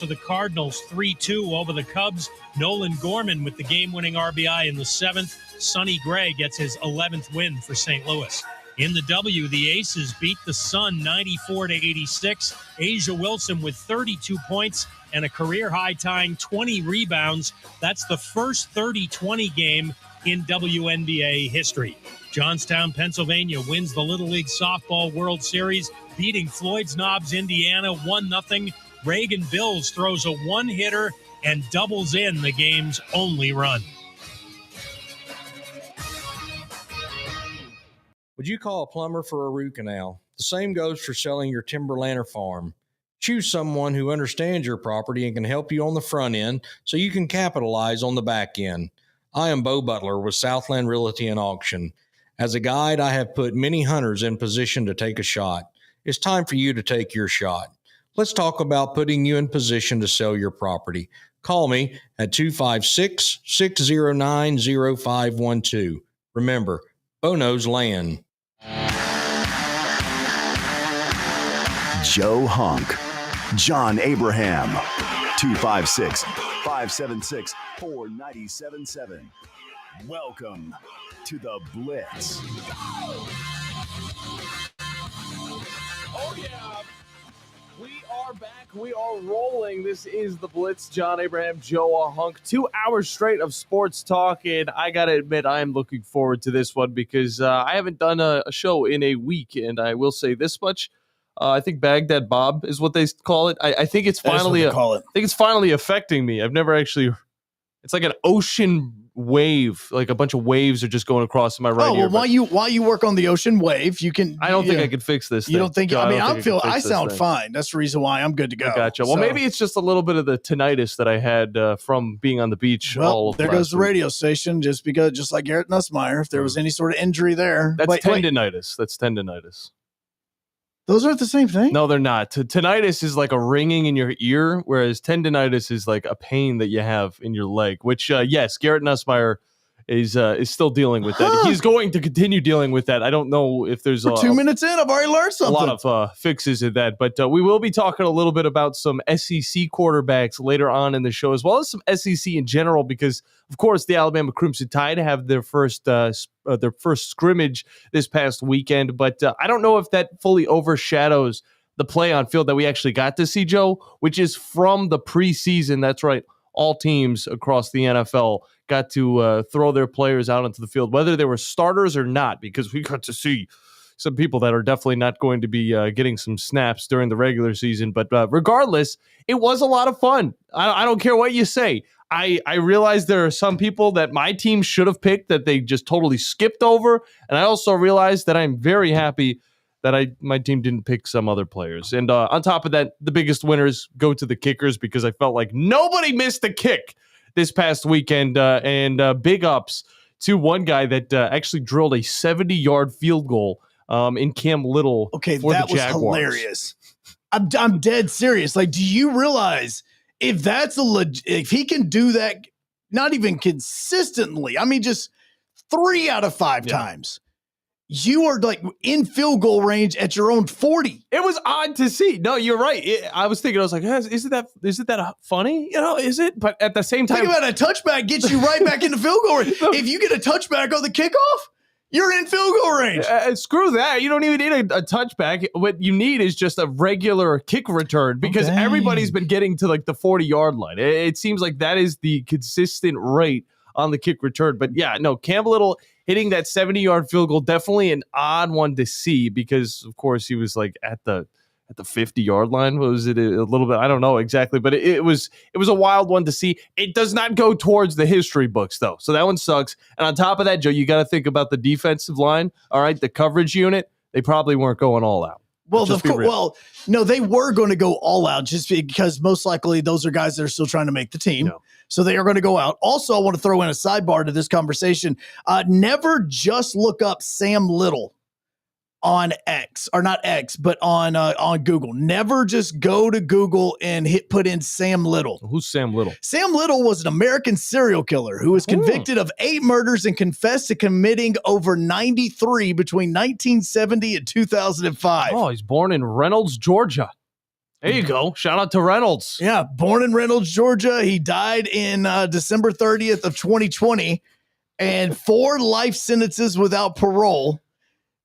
For the Cardinals, 3-2 over the Cubs. Nolan Gorman with the game-winning RBI in the 7th. Sonny Gray gets his 11th win for St. Louis. In the W, the Aces beat the Sun 94-86. Asia Wilson with 32 points and a career-high tying 20 rebounds. That's the first 30-20 game in WNBA history. Johnstown, Pennsylvania wins the Little League Softball World Series, beating Floyd's Knobs, Indiana 1-0. Reagan Bills throws a one-hitter and doubles in the game's only run. Would you call a plumber for a root canal? The same goes for selling your timberland or farm. Choose someone who understands your property and can help you on the front end so you can capitalize on the back end. I am Bo Butler with Southland Realty and Auction. As a guide, I have put many hunters in position to take a shot. It's time for you to take your shot. Let's talk about putting you in position to sell your property. Call me at 256-609-0512. Remember, Bo knows land. Joe Hunk, John Abraham, 256-576-4977. Welcome to the Blitz. Oh, yeah. We are back. We are rolling. This is the Blitz. John Abraham, Joe Hunk. 2 hours straight of sports talk, and I got to admit, I am looking forward to this one because I haven't done a show in a week, and I will say this much. I think Baghdad Bob is what they call it. I think it's finally I think it's finally affecting me. I've never actually. It's like an ocean wave, like a bunch of waves are just going across my right ear. While you work on the ocean wave, you can. I don't think I could fix this. You don't think? No, I sound fine. That's the reason why I'm good to go. Gotcha. Well, maybe it's just a little bit of the tinnitus that I had from being on the beach. Well, there goes the radio station. Just like Garrett Nussmeier, if there was any sort of injury there, that's tendinitis. That's tendinitis. Those aren't the same thing? No, they're not. Tinnitus is like a ringing in your ear, whereas tendinitis is like a pain that you have in your leg, which, yes, Garrett Nussmeier is still dealing with that. He's going to continue dealing with that. I don't know if there's 2 minutes in, I've already learned something. A lot of fixes in that, but we will be talking a little bit about some SEC quarterbacks later on in the show, as well as some SEC in general, because of course the Alabama Crimson Tide have their first scrimmage this past weekend, but I don't know if that fully overshadows the play on field that we actually got to see, Joe, which is from the preseason. That's right. All teams across the NFL got to throw their players out onto the field, whether they were starters or not, because we got to see some people that are definitely not going to be getting some snaps during the regular season. But regardless, it was a lot of fun. I don't care what you say. I realize there are some people that my team should have picked that they just totally skipped over. And I also realize that I'm very happy that my team didn't pick some other players. And on top of that, the biggest winners go to the kickers because I felt like nobody missed a kick this past weekend. And big ups to one guy that actually drilled a 70-yard field goal in Cam Little for the Jaguars. That was hilarious. I'm dead serious. Like, do you realize if if he can do that, not even consistently, I mean, just 3 out of 5 times, you are like in field goal range at your own 40. It was odd to see. No, you're right. I was thinking, I was like, isn't that funny? You know, is it? But at the same time, think about a touchback gets you right back into field goal range. If you get a touchback on the kickoff, you're in field goal range. Screw that. You don't even need a touchback. What you need is just a regular kick return because everybody's been getting to like the 40-yard line. It seems like that is the consistent rate on the kick return. But yeah, no, Cam Little hitting that 70-yard field goal, definitely an odd one to see because, of course, he was like at the 50-yard line. Was it a little bit? I don't know exactly, but it was a wild one to see. It does not go towards the history books, though. So that one sucks. And on top of that, Joe, you got to think about the defensive line. All right, the coverage unit, they probably weren't going all out. Well, no, they were going to go all out just because most likely those are guys that are still trying to make the team. No. So they are going to go out. Also, I want to throw in a sidebar to this conversation. Never just look up Sam Little on X, or not X, but on Google. Never just go to Google and put in Sam Little. Who's Sam Little? Sam Little was an American serial killer who was convicted of 8 murders and confessed to committing over 93 between 1970 and 2005. Oh, he's born in Reynolds, Georgia. There you go. Shout out to Reynolds. Yeah, born in Reynolds, Georgia. He died in December 30th of 2020, and 4 life sentences without parole.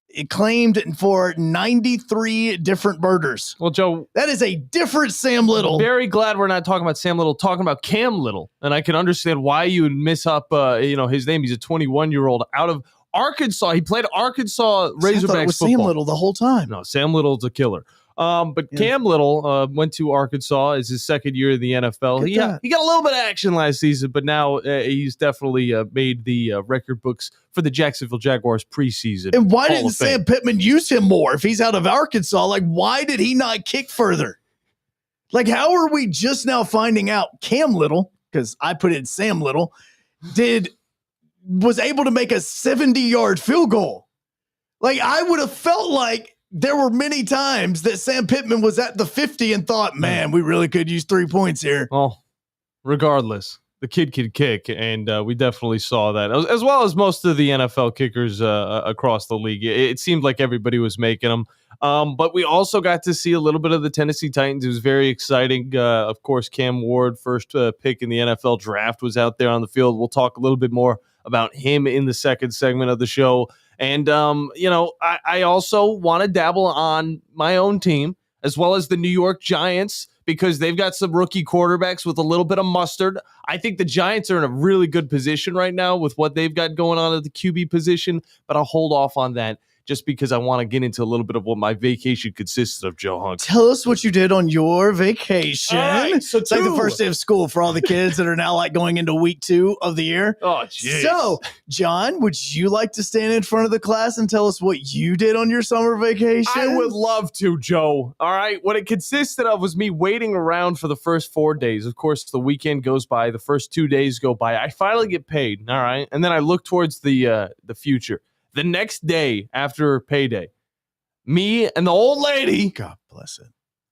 It claimed for 93 different murders. Well, Joe, that is a different Sam Little. Very glad we're not talking about Sam Little, talking about Cam Little, and I can understand why you would miss up. His name. He's a 21-year-old out of Arkansas. He played Arkansas Razorbacks it was football. Sam Little the whole time. No, Sam Little's a killer. But Cam Little went to Arkansas as his second year in the NFL. He got a little bit of action last season, but now he's definitely made the record books for the Jacksonville Jaguars preseason. And why didn't Sam Pittman use him more if he's out of Arkansas? Like, why did he not kick further? Like, how are we just now finding out Cam Little, because I put in Sam Little, was able to make a 70-yard field goal? Like, I would have felt like there were many times that Sam Pittman was at the 50 and thought, man, we really could use 3 points here. Well, regardless, the kid can kick, and we definitely saw that, as well as most of the NFL kickers across the league. It seemed like everybody was making them. But we also got to see a little bit of the Tennessee Titans. It was very exciting. Of course, Cam Ward, first pick in the NFL draft, was out there on the field. We'll talk a little bit more about him in the second segment of the show. And, I also want to dabble on my own team, as well as the New York Giants, because they've got some rookie quarterbacks with a little bit of mustard. I think the Giants are in a really good position right now with what they've got going on at the QB position, but I'll hold off on that just because I want to get into a little bit of what my vacation consists of, Joe Hunk. Tell us what you did on your vacation. All right, so it's like the first day of school for all the kids that are now like going into week 2 of the year. Oh, jeez. So, John, would you like to stand in front of the class and tell us what you did on your summer vacation? I would love to, Joe. All right. What it consisted of was me waiting around for the first 4 days. Of course, the weekend goes by. The first 2 days go by. I finally get paid. All right. And then I look towards the future. The next day after payday, me and the old lady, God bless it,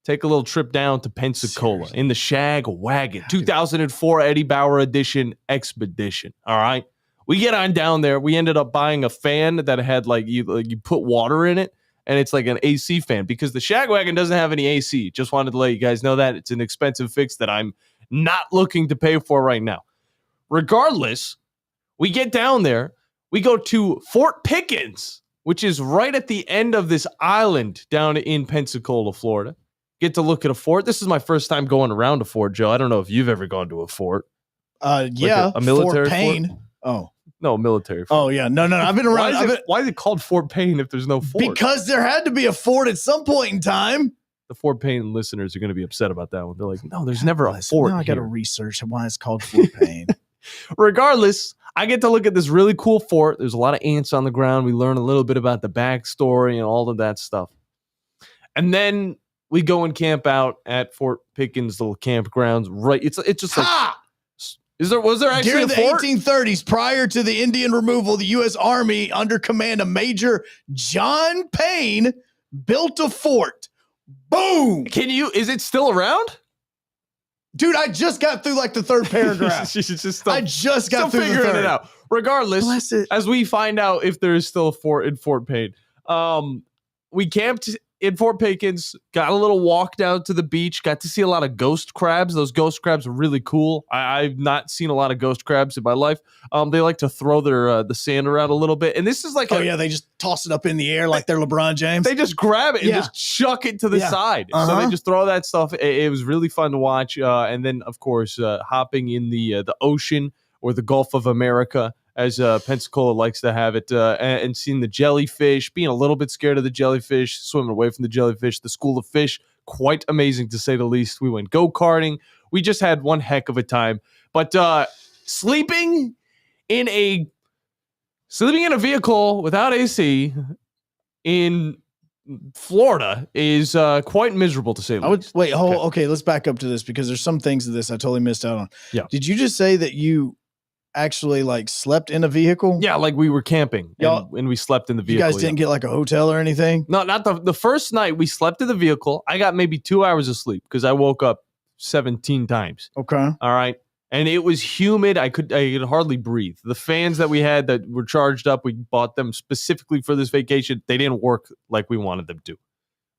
take a little trip down to Pensacola in the Shag Wagon, 2004 Eddie Bauer edition expedition. All right. We get on down there. We ended up buying a fan that had you put water in it, and it's like an AC fan because the Shag Wagon doesn't have any AC. Just wanted to let you guys know that. It's an expensive fix that I'm not looking to pay for right now. Regardless, we get down there. We go to Fort Pickens, which is right at the end of this island down in Pensacola, Florida. Get to look at a fort. This is my first time going around a fort, Joe. I don't know if you've ever gone to a fort. Yeah, a military Fort Payne. Fort? Oh. No, military fort. Oh, yeah. No. I've been around. Why is it called Fort Payne if there's no fort? Because there had to be a fort at some point in time. The Fort Payne listeners are going to be upset about that one. They're like, no, there's never a fort. Now I got to research why it's called Fort Payne. Regardless, I get to look at this really cool fort. There's a lot of ants on the ground. We learn a little bit about the backstory and all of that stuff. And then we go and camp out at Fort Pickens, little campgrounds. Right, it's just like, was there actually during a the fort? 1830s, prior to the Indian removal, the U.S. Army, under command of Major John Payne, built a fort. Boom! Is it still around? Dude, I just got through like the third paragraph. I just got through the third. It out. Regardless, as we find out if there is still a fort in Fort Payne, we camped in Fort Pickens, got a little walk down to the beach, got to see a lot of ghost crabs. Those ghost crabs are really cool. I've not seen a lot of ghost crabs in my life. They like to throw their the sand around a little bit. And this is like they just toss it up in the air like they're LeBron James. They just grab it and just chuck it to the side. So they just throw that stuff. It was really fun to watch. And then, of course, hopping in the ocean or the Gulf of America, as Pensacola likes to have it, and seeing the jellyfish, being a little bit scared of the jellyfish, swimming away from the jellyfish, the school of fish, quite amazing to say the least. We went go-karting. We just had one heck of a time. But sleeping in a vehicle without AC in Florida is quite miserable to say the least. Okay, let's back up to this because there's some things of this I totally missed out on. Yeah. Did you just say that you actually slept in a vehicle? Yeah, like we were camping and we slept in the vehicle. You guys didn't get like a hotel or anything? No, not the first night we slept in the vehicle. I got maybe 2 hours of sleep because I woke up 17 times. Okay. All right. And it was humid. I could hardly breathe. The fans that we had that were charged up, we bought them specifically for this vacation. They didn't work like we wanted them to.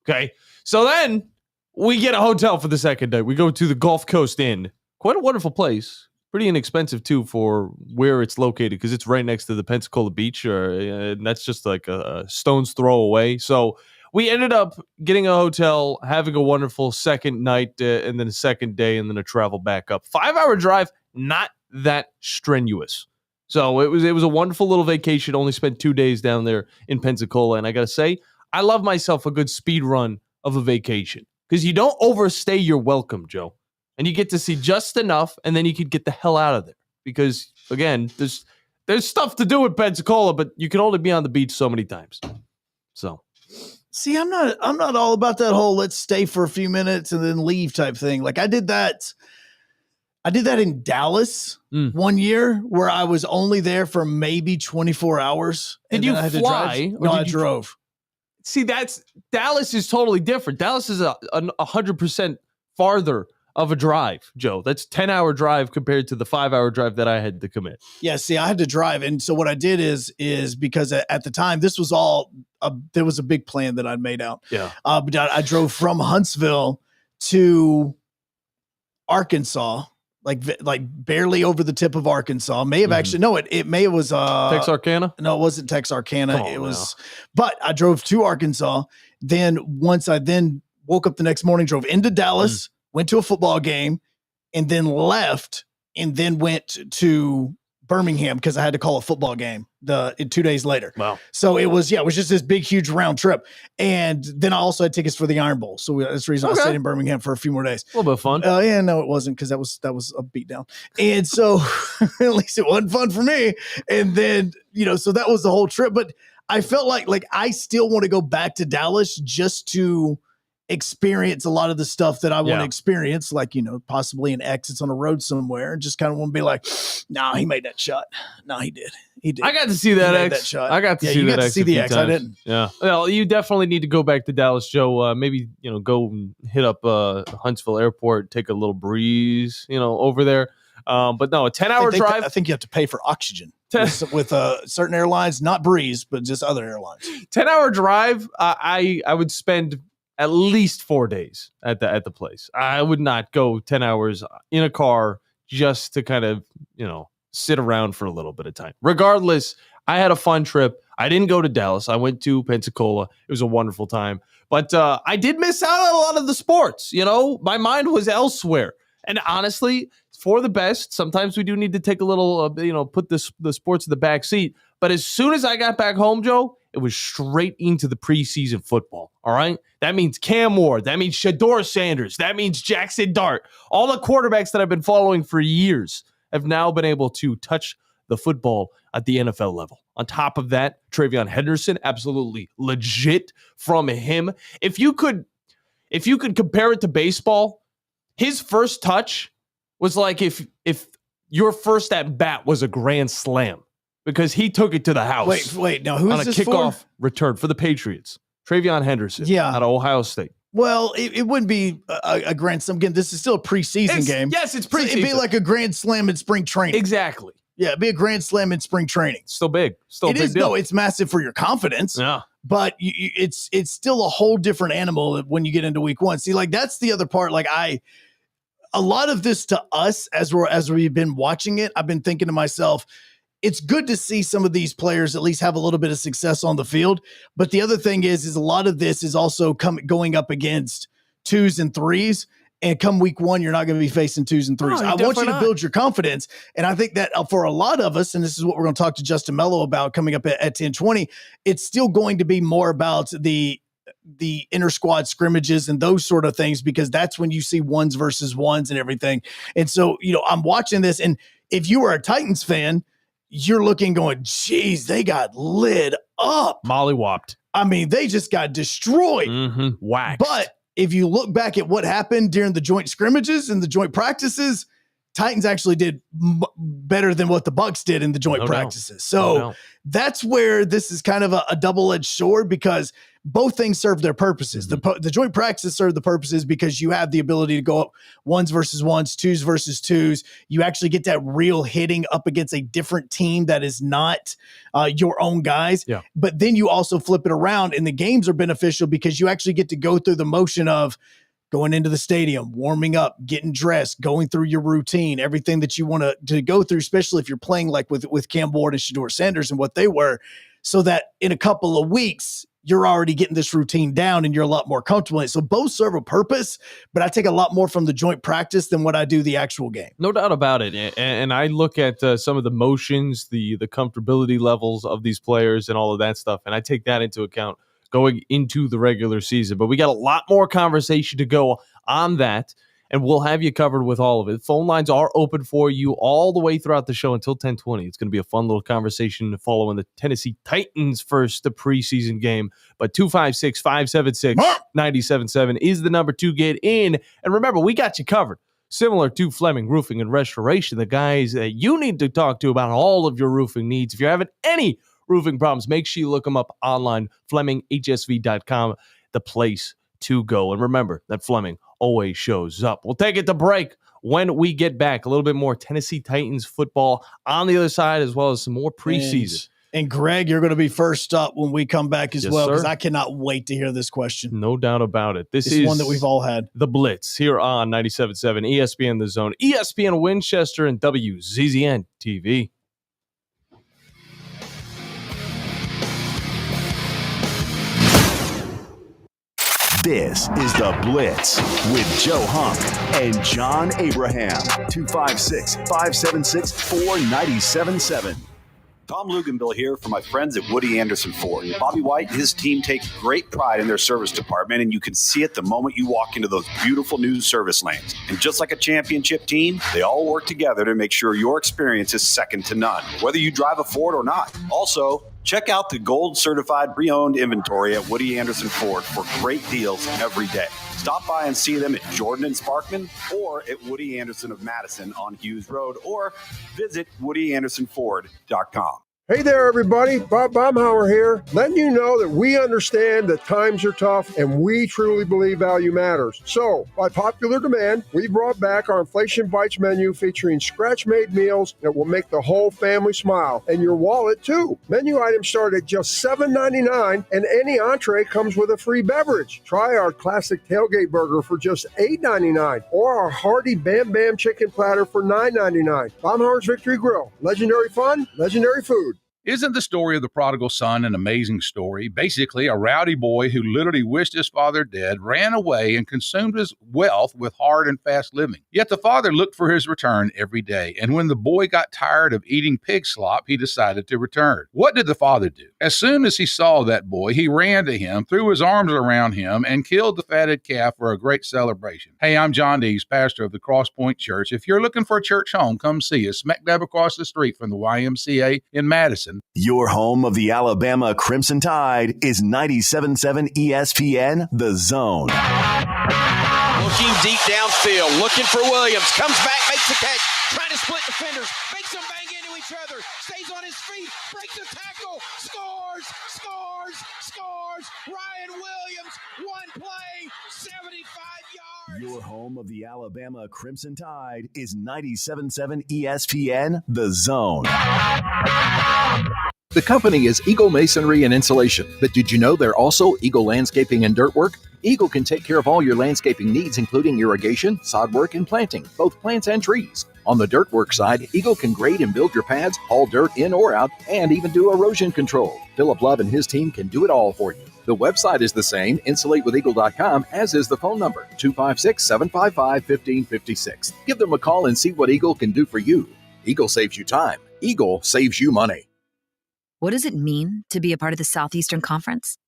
Okay. So then we get a hotel for the second night. We go to the Gulf Coast Inn. Quite a wonderful place. Pretty inexpensive, too, for where it's located because it's right next to the Pensacola Beach, and that's just like a stone's throw away. So we ended up getting a hotel, having a wonderful second night, and then a second day, and then a travel back up. 5-hour drive, not that strenuous. So it was a wonderful little vacation. Only spent 2 days down there in Pensacola, and I got to say, I love myself a good speed run of a vacation because you don't overstay your welcome, Joe. And you get to see just enough, and then you can get the hell out of there. Because, again, there's stuff to do in Pensacola, but you can only be on the beach so many times. So, see, I'm not all about that whole let's stay for a few minutes and then leave type thing. Like I did that in Dallas 1 year where I was only there for maybe 24 hours. Did you fly? No, I drove. See, Dallas is totally different. Dallas is 100% farther of a drive, Joe. That's 10-hour drive compared to the 5-hour drive that I had to commit. Yeah, see, I had to drive. And so what I did is because at the time, this was all, there was a big plan that I'd made out. Yeah. But I drove from Huntsville to Arkansas, like barely over the tip of Arkansas. May have actually, no, it may have was Texarkana? No, it wasn't Texarkana. It was, but I drove to Arkansas. Then once I then woke up the next morning, drove into Dallas, went to a football game, and then left, and then went to Birmingham because I had to call a football game 2 days later. Wow. So it was just this big, huge round trip. And then I also had tickets for the Iron Bowl. So that's the reason I stayed in Birmingham for a few more days. A little bit of fun. Yeah, no, it wasn't because that was a beatdown. And so at least it wasn't fun for me. And then, so that was the whole trip. But I felt like I still want to go back to Dallas just to experience a lot of the stuff that I want to experience, like, possibly an exits on a road somewhere, and just kind of want to be like, no, he made that shot. No, he did. I got to see that shot. I got to see that. You got to see the X. I didn't. Yeah. Well, you definitely need to go back to Dallas, Joe. Maybe, go and hit up Huntsville Airport, take a little breeze, over there. But no, a 10-hour drive. I think you have to pay for oxygen with certain airlines, not Breeze, but just other airlines. 10-hour drive. I would spend at least 4 days at the place. I would not go 10 hours in a car just to kind of, sit around for a little bit of time. Regardless, I had a fun trip. I didn't go to Dallas. I went to Pensacola. It was a wonderful time. But I did miss out on a lot of the sports. My mind was elsewhere. And honestly, for the best, sometimes we do need to take a little, put the sports in the back seat. But as soon as I got back home, Joe, it was straight into the preseason football, all right? That means Cam Ward. That means Shador Sanders. That means Jackson Dart. All the quarterbacks that I've been following for years have now been able to touch the football at the NFL level. On top of that, Travion Henderson, absolutely legit from him. If you could compare it to baseball, his first touch was like if your first at bat was a grand slam. Because he took it to the house. Wait. Now, who is this for? On a kickoff return for the Patriots. Travion Henderson out of Ohio State. Well, it wouldn't be a grand slam. Again, this is still a preseason game. Yes, it's preseason. So it'd be like a grand slam in spring training. Exactly. Yeah, it'd be a grand slam in spring training. Still big. Still it a big is, deal. No, it's massive for your confidence. Yeah. But it's still a whole different animal when you get into week one. See, like that's the other part. Like a lot of this to us as we've been watching it, I've been thinking to myself, it's good to see some of these players at least have a little bit of success on the field. But the other thing is a lot of this is also going up against 2s and 3s. And come week one, you're not going to be facing 2s and 3s. I want you to build your confidence. And I think that for a lot of us, and this is what we're going to talk to Justin Melo about coming up at 10:20, it's still going to be more about the inter squad scrimmages and those sort of things, because that's when you see 1s versus 1s and everything. And so, I'm watching this. And if you are a Titans fan, you're looking going, geez, they got lit up. Mollywopped. I mean, they just got destroyed. Whacked. But if you look back at what happened during the joint scrimmages and the joint practices, Titans actually did better than what the Bucs did in the joint practices. So that's where this is kind of a double-edged sword, because both things serve their purposes. The joint practices serve the purposes because you have the ability to go up 1s versus 1s, 2s versus 2s. You actually get that real hitting up against a different team that is not your own guys. Yeah. But then you also flip it around, and the games are beneficial because you actually get to go through the motion of going into the stadium, warming up, getting dressed, going through your routine, everything that you want to go through, especially if you're playing like with Cam Ward and Shedeur Sanders and what they were, so that in a couple of weeks, you're already getting this routine down and you're a lot more comfortable in it. So both serve a purpose, but I take a lot more from the joint practice than what I do the actual game. No doubt about it. And I look at some of the motions, the comfortability levels of these players and all of that stuff, and I take that into account going into the regular season. But we got a lot more conversation to go on that, and we'll have you covered with all of it. Phone lines are open for you all the way throughout the show until 10:20. It's going to be a fun little conversation following the Tennessee Titans' first preseason game. But 256-576-97.7 is the number to get in. And remember, we got you covered. Similar to Fleming Roofing and Restoration, the guys that you need to talk to about all of your roofing needs. If you're having any roofing problems, make sure you look them up online, FlemingHSV.com, the place to go. And remember that Fleming always shows up. We'll take it to break. When we get back, a little bit more Tennessee Titans football on the other side, as well as some more preseason. And Greg, you're going to be first up when we come back as well, because I cannot wait to hear this question. No doubt about it. This is one that we've all had. The Blitz here on 97.7 ESPN The Zone, ESPN Winchester, and WZZN TV. This is The Blitz with Joe Hunk and John Abraham. 256-576-4977. Tom Luganville here for my friends at Woody Anderson Ford. Bobby White and his team take great pride in their service department, and you can see it the moment you walk into those beautiful new service lanes. And just like a championship team, they all work together to make sure your experience is second to none, whether you drive a Ford or not. Also, check out the gold certified pre-owned inventory at Woody Anderson Ford for great deals every day. Stop by and see them at Jordan and Sparkman or at Woody Anderson of Madison on Hughes Road, or visit WoodyAndersonFord.com. Hey there, everybody. Bob Baumhauer here, letting you know that we understand that times are tough and we truly believe value matters. So, by popular demand, we brought back our Inflation Bites menu featuring scratch-made meals that will make the whole family smile, and your wallet, too. Menu items start at just $7.99, and any entree comes with a free beverage. Try our classic tailgate burger for just $8.99, or our hearty Bam Bam chicken platter for $9.99. Baumhauer's Victory Grill. Legendary fun, legendary food. Isn't the story of the prodigal son an amazing story? Basically, a rowdy boy who literally wished his father dead ran away and consumed his wealth with hard and fast living. Yet the father looked for his return every day, and when the boy got tired of eating pig slop, he decided to return. What did the father do? As soon as he saw that boy, he ran to him, threw his arms around him, and killed the fatted calf for a great celebration. Hey, I'm John Dees, pastor of the Cross Point Church. If you're looking for a church home, come see us, smack dab across the street from the YMCA in Madison. Your home of the Alabama Crimson Tide is 97.7 ESPN The Zone. Looking deep downfield, looking for Williams. Comes back, makes the catch, trying to split defenders, makes them bang into each other, stays on his feet, breaks a tackle, scores! Ryan Williams, one play, 75 yards. Your home of the Alabama Crimson Tide is 97.7 ESPN The Zone. The company is Eagle Masonry and Insulation, but did you know they're also Eagle Landscaping and Dirt Work? Eagle can take care of all your landscaping needs, including irrigation, sod work, and planting, both plants and trees. On the dirt work side, Eagle can grade and build your pads, haul dirt in or out, and even do erosion control. Philip Love and his team can do it all for you. The website is the same, insulatewitheagle.com, as is the phone number, 256-755-1556. Give them a call and see what Eagle can do for you. Eagle saves you time. Eagle saves you money. What does it mean to be a part of the Southeastern Conference?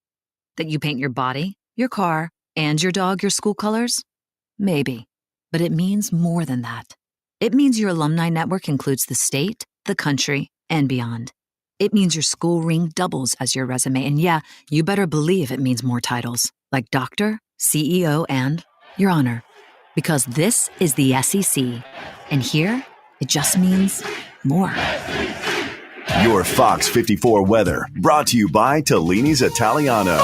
That you paint your body, your car, and your dog your school colors? Maybe. But it means more than that. It means your alumni network includes the state, the country, and beyond. It means your school ring doubles as your resume. And yeah, you better believe it means more titles, like doctor, CEO, and your honor. Because this is the SEC. And here, it just means more. Your Fox 54 weather, brought to you by Tellini's Italiano.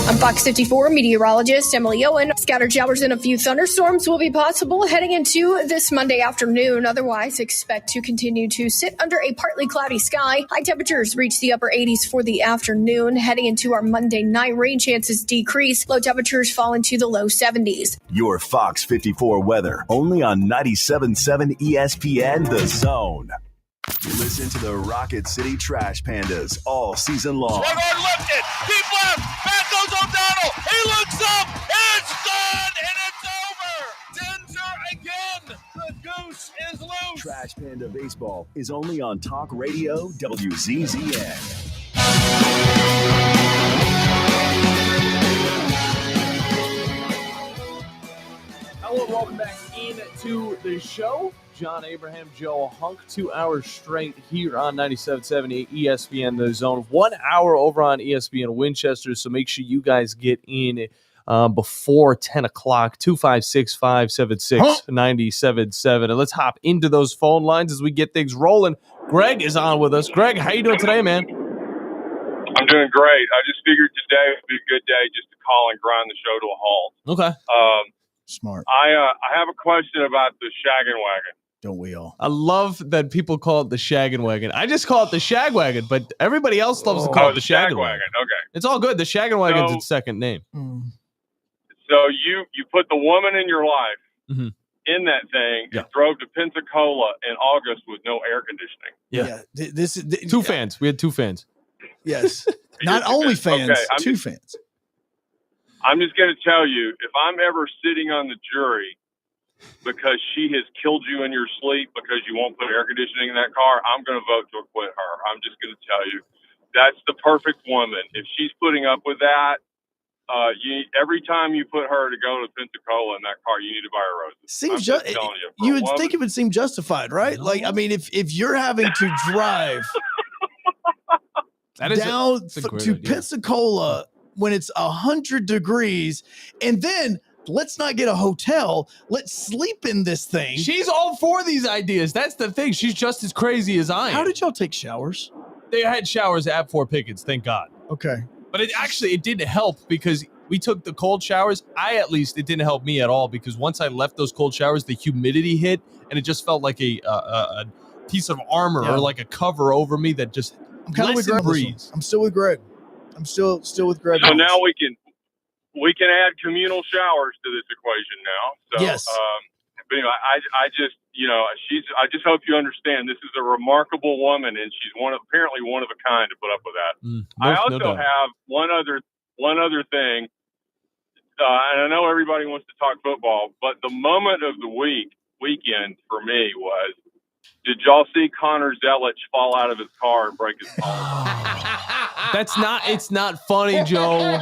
I'm Fox 54 meteorologist Emily Owen. Scattered showers and a few thunderstorms will be possible heading into this Monday afternoon. Otherwise, expect to continue to sit under a partly cloudy sky. High temperatures reach the upper 80s for the afternoon. Heading into our Monday night, rain chances decrease. Low temperatures fall into the low 70s. Your Fox 54 weather, only on 97.7 ESPN The Zone. Listen to the Rocket City Trash Pandas all season long. Swung on lifted, deep left, back goes O'Donnell. He looks up, it's done, and it's over. Denzer again. The goose is loose. Trash Panda Baseball is only on Talk Radio WZZN. Hello and welcome back into the show. John Abraham, Joe Hunk, 2 hours straight here on 97.7 ESPN The Zone. 1 hour over on ESPN Winchester, so make sure you guys get in before 10 o'clock, 256-576-97.7. And let's hop into those phone lines as we get things rolling. Greg is on with us. Greg, how you doing today, man? I'm doing great. I just figured today would be a good day just to call and grind the show to a halt. Okay. Smart. I have a question about the shaggin' wagon. Don't we all? I love that people call it the shaggin' wagon. I just call it the shag wagon, but everybody else loves to call it the shaggin' wagon. Okay. It's all good. The shaggin' wagon's its second name. So you put the woman in your life in that thing and drove to Pensacola in August with no air conditioning. Yeah. This is two fans. We had two fans. Yes. Not only fans, two fans. I'm just going to tell you, if I'm ever sitting on the jury because she has killed you in your sleep because you won't put air conditioning in that car, I'm going to vote to acquit her. I'm just going to tell you, that's the perfect woman. If she's putting up with that, every time you put her to go to Pensacola in that car, you need to buy her roses. Seems you would think it would seem justified, right? No. Like, I mean, if you're having to drive down to Pensacola when it's 100 degrees, and then let's not get a hotel. Let's sleep in this thing. She's all for these ideas. That's the thing. She's just as crazy as I am. How did y'all take showers? They had showers at Fort Pickens, thank God. Okay. But it didn't help because we took the cold showers. It didn't help me at all because once I left those cold showers, the humidity hit and it just felt like a piece of armor or like a cover over me that just I'm kind of with Greg. I'm still with Greg. I'm still with Greg. So now we can add communal showers to this equation now. So, yes. But anyway, I just hope you understand this is a remarkable woman, and she's apparently one of a kind to put up with that. I also have one other thing, and I know everybody wants to talk football, but the moment of the weekend for me was, did y'all see Connor Zelich fall out of his car and break his collarbone? It's not funny, Joe.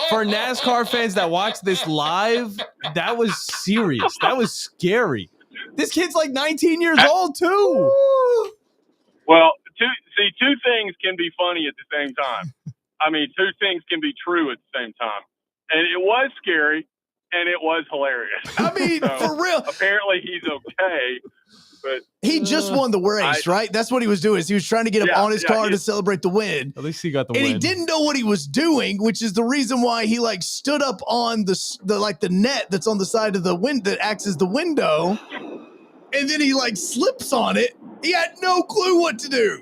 For NASCAR fans that watch this live, that was serious. That was scary. This kid's like 19 years old, too. Well, two things can be funny at the same time. I mean, two things can be true at the same time. And it was scary, and it was hilarious. I mean, for real. Apparently, he's okay. But he just won the race, right? That's what he was doing. Is he was trying to get up on his car to celebrate the win. At least he got the win. And he didn't know what he was doing, which is the reason why he stood up on the net that's on the side of the window that acts as the window. And then he slips on it. He had no clue what to do.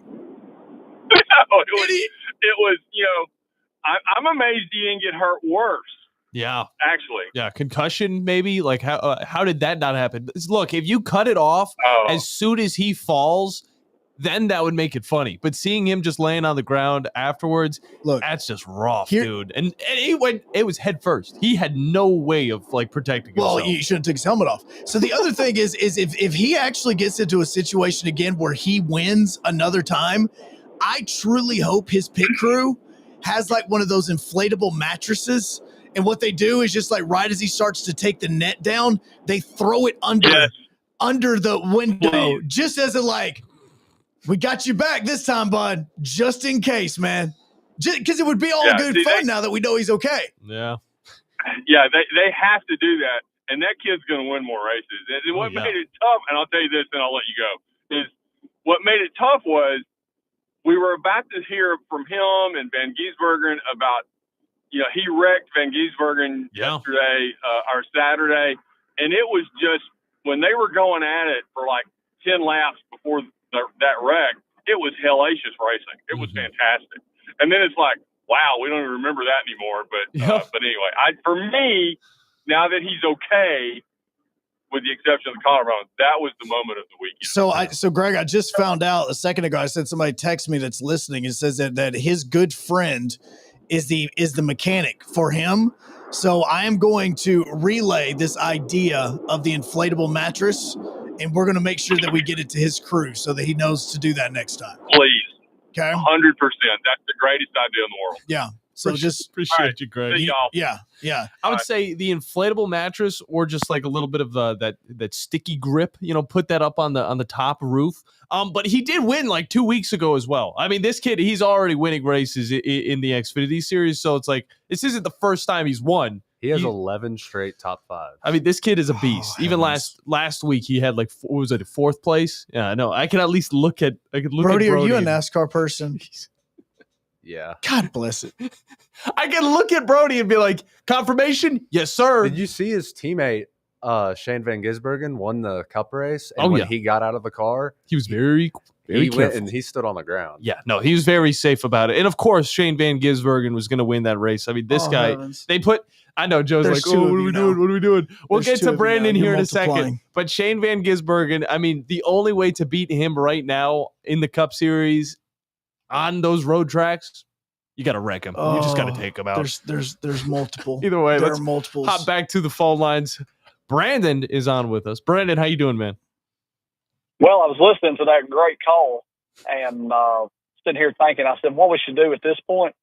It was, I'm amazed he didn't get hurt worse. Yeah. Actually. Yeah. Concussion, maybe? How did that not happen? Look, if you cut it off as soon as he falls, then that would make it funny. But seeing him just laying on the ground afterwards, that's just rough, dude. And it was head first. He had no way of protecting himself. Well, he shouldn't take his helmet off. So the other thing is if he actually gets into a situation again where he wins another time, I truly hope his pit crew has one of those inflatable mattresses. And what they do is just right as he starts to take the net down, they throw it under the window, just as we got you back this time, bud, just in case, man. Because it would be all good fun now that we know he's okay. Yeah. Yeah, they have to do that, and that kid's going to win more races. And what made it tough, and I'll tell you this, and I'll let you go, is what made it tough was we were about to hear from him and Van Giesbergen about he wrecked Van Gisbergen yesterday or Saturday, and it was just when they were going at it for like 10 laps before that wreck, it was hellacious racing. It was fantastic. And then it's like, wow, we don't even remember that anymore. But anyway, for me, now that he's okay, with the exception of the collarbone, that was the moment of the weekend. So Greg, I just found out a second ago. I said somebody texted me that's listening. It says that his good friend is the mechanic for him. So I am going to relay this idea of the inflatable mattress, and we're going to make sure that we get it to his crew so that he knows to do that next time. Please. Okay. 100%. That's the greatest idea in the world. Yeah. So just appreciate you, Greg. Yeah. I would say the inflatable mattress, or just like a little bit of that sticky grip. Put that up on the top roof. But he did win like 2 weeks ago as well. I mean, this kid, he's already winning races in the Xfinity series, so it's like this isn't the first time he's won. He has 11 straight top 5. I mean, this kid is a beast. Even last week, he had like what was it, 4th place? Yeah, no, I can at least look at. Brody, are you a NASCAR person? Yeah. God bless it. I can look at Brody and be like, confirmation? Yes, sir. Did you see his teammate, Shane Van Gisbergen, won the Cup race? And when he got out of the car, he was very careful. Went and he stood on the ground. Yeah, no, he was very safe about it. And of course, Shane Van Gisbergen was going to win that race. I mean, this guy, heavens. I know Joe's There's like, what are we doing? What are we doing? We'll There's get to Brandon here in a multiplying. second. But Shane Van Gisbergen, I mean, the only way to beat him right now in the Cup Series on those road tracks, you got to wreck him. You just got to take him out. There's multiple. Either way, there let's are multiples. hop back to the phone lines. Brandon is on with us. Brandon, how you doing, man? Well, I was listening to that great call and sitting here thinking, I said, what we should do at this point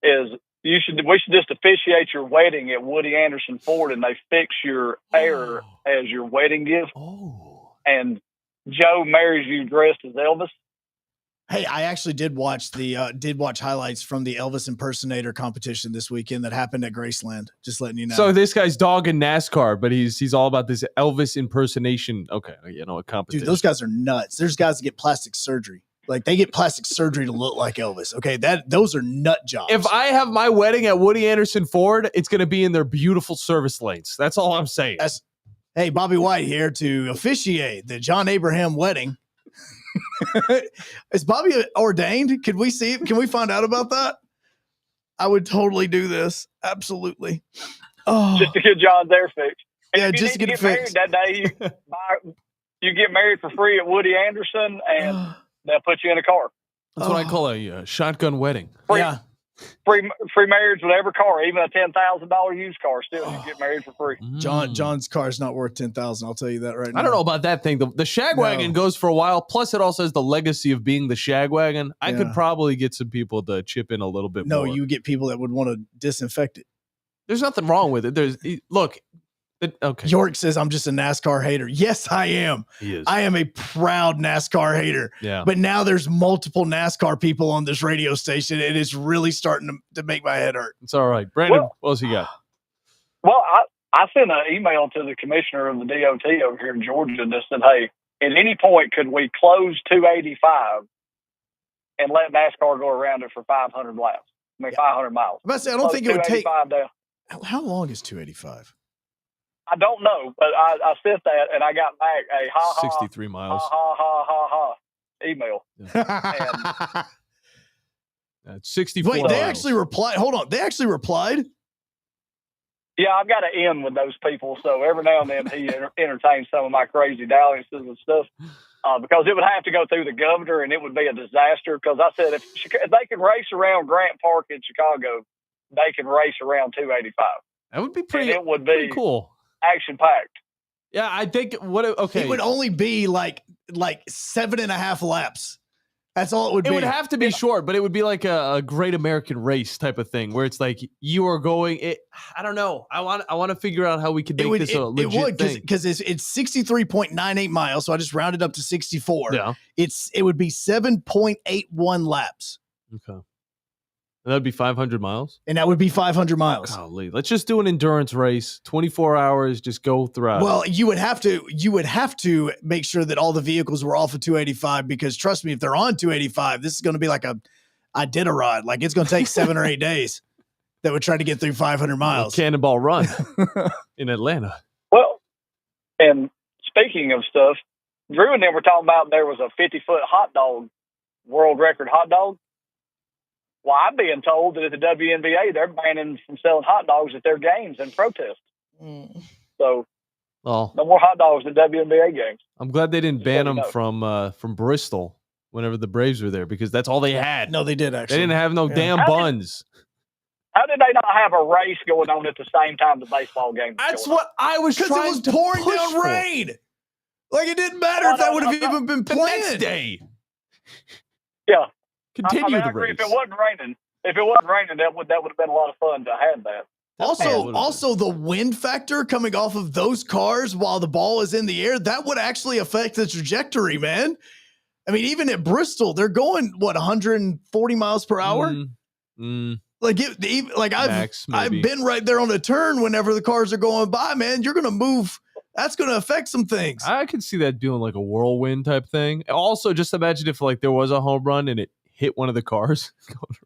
is we should just officiate your wedding at Woody Anderson Ford, and they fix your hair as your wedding gift. And Joe marries you dressed as Elvis. Hey, I actually did watch highlights from the Elvis impersonator competition this weekend that happened at Graceland. Just letting you know. So this guy's dog in NASCAR, but he's all about this Elvis impersonation. Okay, a competition. Dude, those guys are nuts. There's guys that get plastic surgery. Like they get plastic surgery to look like Elvis. Okay, those are nut jobs. If I have my wedding at Woody Anderson Ford, it's going to be in their beautiful service lanes. That's all I'm saying. Hey, Bobby White here to officiate the John Abraham wedding. Is Bobby ordained? Can we see it? Can we find out about that? I would totally do this. Absolutely. Oh, just to get John's hair fixed. Yeah, just to get it fixed. That day, you get married for free at Woody Anderson, and they'll put you in a car. That's what I call a shotgun wedding. Free marriage with every car, even a $10,000 used car. Still, you get married for free. John's car is not worth $10,000. I'll tell you that right now. I don't know about that thing. The Shagwagon goes for a while. Plus, it also has the legacy of being the Shagwagon. I could probably get some people to chip in a little bit more. No, you get people that would want to disinfect it. There's nothing wrong with it. Look. Okay. York says, I'm just a NASCAR hater. Yes, I am. He is. I am a proud NASCAR hater. Yeah. But now there's multiple NASCAR people on this radio station, and it's really starting to make my head hurt. It's all right. Brandon, what else you got? Well, I sent an email to the commissioner of the DOT over here in Georgia and just said, hey, at any point, could we close 285 and let NASCAR go around it for 500 laps? 500 miles. I don't think it would take. Down. How long is 285? I don't know, but I sent that and I got back a 63 miles. Email. That's 64 Wait, they actually replied. Hold on. They actually replied? Yeah, I've got an in with those people. So every now and then he entertains some of my crazy dalliances and stuff because it would have to go through the governor and it would be a disaster. Because I said, if they can race around Grant Park in Chicago, they can race around 285. That would be it would be cool. Action packed. Yeah, I think it would only be like 7.5 laps. That's all it would be. It would have to be short, but it would be like a Great American Race type of thing where it's like you are going. I don't know. I want to figure out how we could make this a legit thing. Because it's 63.98 miles, so I just rounded up to 64. Yeah, it would be 7.81 laps. Okay. And that would be 500 miles? And that would be 500 miles. Golly. Let's just do an endurance race, 24 hours, just go throughout. Well, you would have to make sure that all the vehicles were off of 285 because trust me, if they're on 285, this is going to be like a Iditarod. Like it's going to take 7 or 8 days. that would try to get through 500 miles. Cannonball Run in Atlanta. Well, and speaking of stuff, Drew and them were talking about there was a 50-foot hot dog, world record hot dog. Well, I'm being told that at the WNBA, they're banning from selling hot dogs at their games in protest. So, no more hot dogs at WNBA games. I'm glad they didn't ban them from Bristol whenever the Braves were there, because that's all they had. No, they did, actually. They didn't have no damn buns. How did they not have a race going on at the same time the baseball game was That's going what I was trying to Because it was pouring push down for. rain. Like, it didn't matter if that would have even been The planned. next day. Yeah. Continue I the agree. race. If it wasn't raining, that would have been a lot of fun to have that. Also, the wind factor coming off of those cars while the ball is in the air, that would actually affect the trajectory, man. I mean, even at Bristol, they're going, 140 miles per hour? Like, I've been right there on a turn whenever the cars are going by, man. You're going to move. That's going to affect some things. I could see that doing like a whirlwind type thing. Also, just imagine if like there was a home run and it hit one of the cars.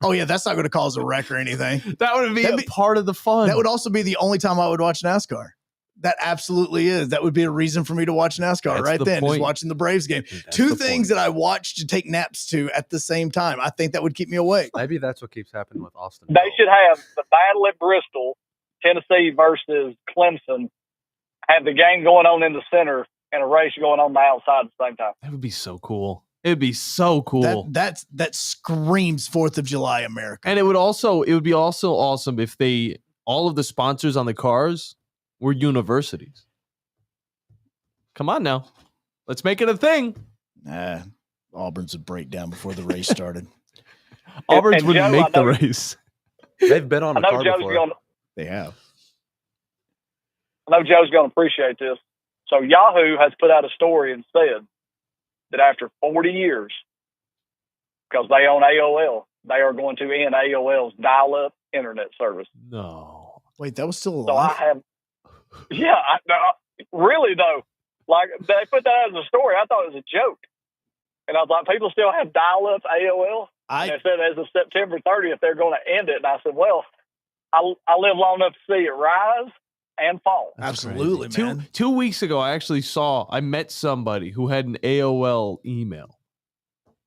Oh, yeah, that's not going to cause a wreck or anything. That would be a part of the fun. That would also be the only time I would watch NASCAR. That absolutely is. That would be a reason for me to watch NASCAR right then, is watching the Braves game. Two things that I watch to take naps to at the same time. I think that would keep me awake. Maybe that's what keeps happening with Austin. They should have the battle at Bristol, Tennessee versus Clemson, have the game going on in the center and a race going on the outside at the same time. That would be so cool. It'd be so cool. That screams 4th of July America. And it would be also awesome if all of the sponsors on the cars were universities. Come on now. Let's make it a thing. Auburn's would break down before the race started. Auburn's wouldn't Joe, make the race. They've been on a car before. They have. I know Joe's going to appreciate this. So Yahoo has put out a story and said that after 40 years, because they own AOL, they are going to end AOL's dial-up internet service. No. Wait, that was still alive? So I have, really though, like they put that as a story. I thought it was a joke. And I was like, people still have dial-up AOL? And they said as of September 30th, they're going to end it. And I said, well, I live long enough to see it rise and fall. Absolutely, man. 2 weeks ago, I met somebody who had an AOL email.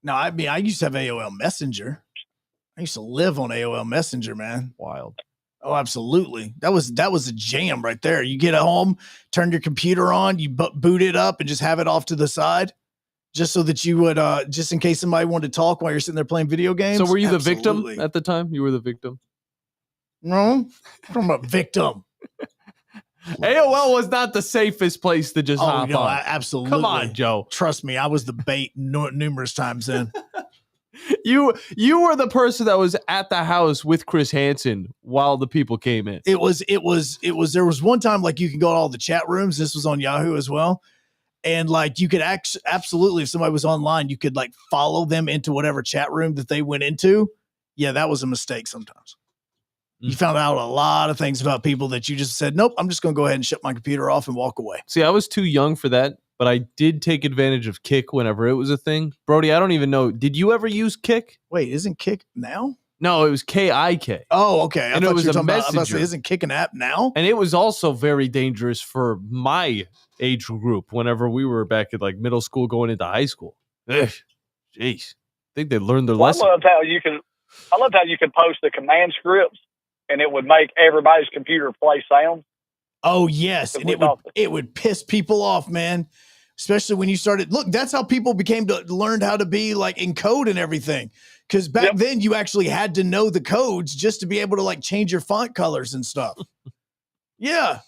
No, I mean, I used to have AOL Messenger. I used to live on AOL Messenger, man. Wild. Oh, absolutely. That was a jam right there. You get at home, turn your computer on, you boot it up and just have it off to the side just so that you would, just in case somebody wanted to talk while you're sitting there playing video games. So were you the victim at the time? You were the victim? No, I'm a victim. AOL was not the safest place to just hop on. Absolutely. Come on, Joe. Trust me, I was the bait numerous times then. You were the person that was at the house with Chris Hansen while the people came in. There was one time like you can go to all the chat rooms. This was on Yahoo as well. And like you could absolutely, if somebody was online, you could like follow them into whatever chat room that they went into. Yeah, that was a mistake sometimes. You found out a lot of things about people that you just said, nope, I'm just going to go ahead and shut my computer off and walk away. See, I was too young for that, but I did take advantage of Kick whenever it was a thing. Brody, I don't even know. Did you ever use Kick? Wait, isn't Kick now? No, it was KIK. Oh, okay. And it was a messenger. Isn't Kick an app now? And it was also very dangerous for my age group whenever we were back at like middle school going into high school. Ugh, jeez. I think they learned their lesson. I loved how you could post the command scripts and it would make everybody's computer play sound. Oh, yes. And it would piss people off, man. Especially when you started. Look, that's how people learned how to be like in code and everything. Because back then you actually had to know the codes just to be able to like change your font colors and stuff. Yeah.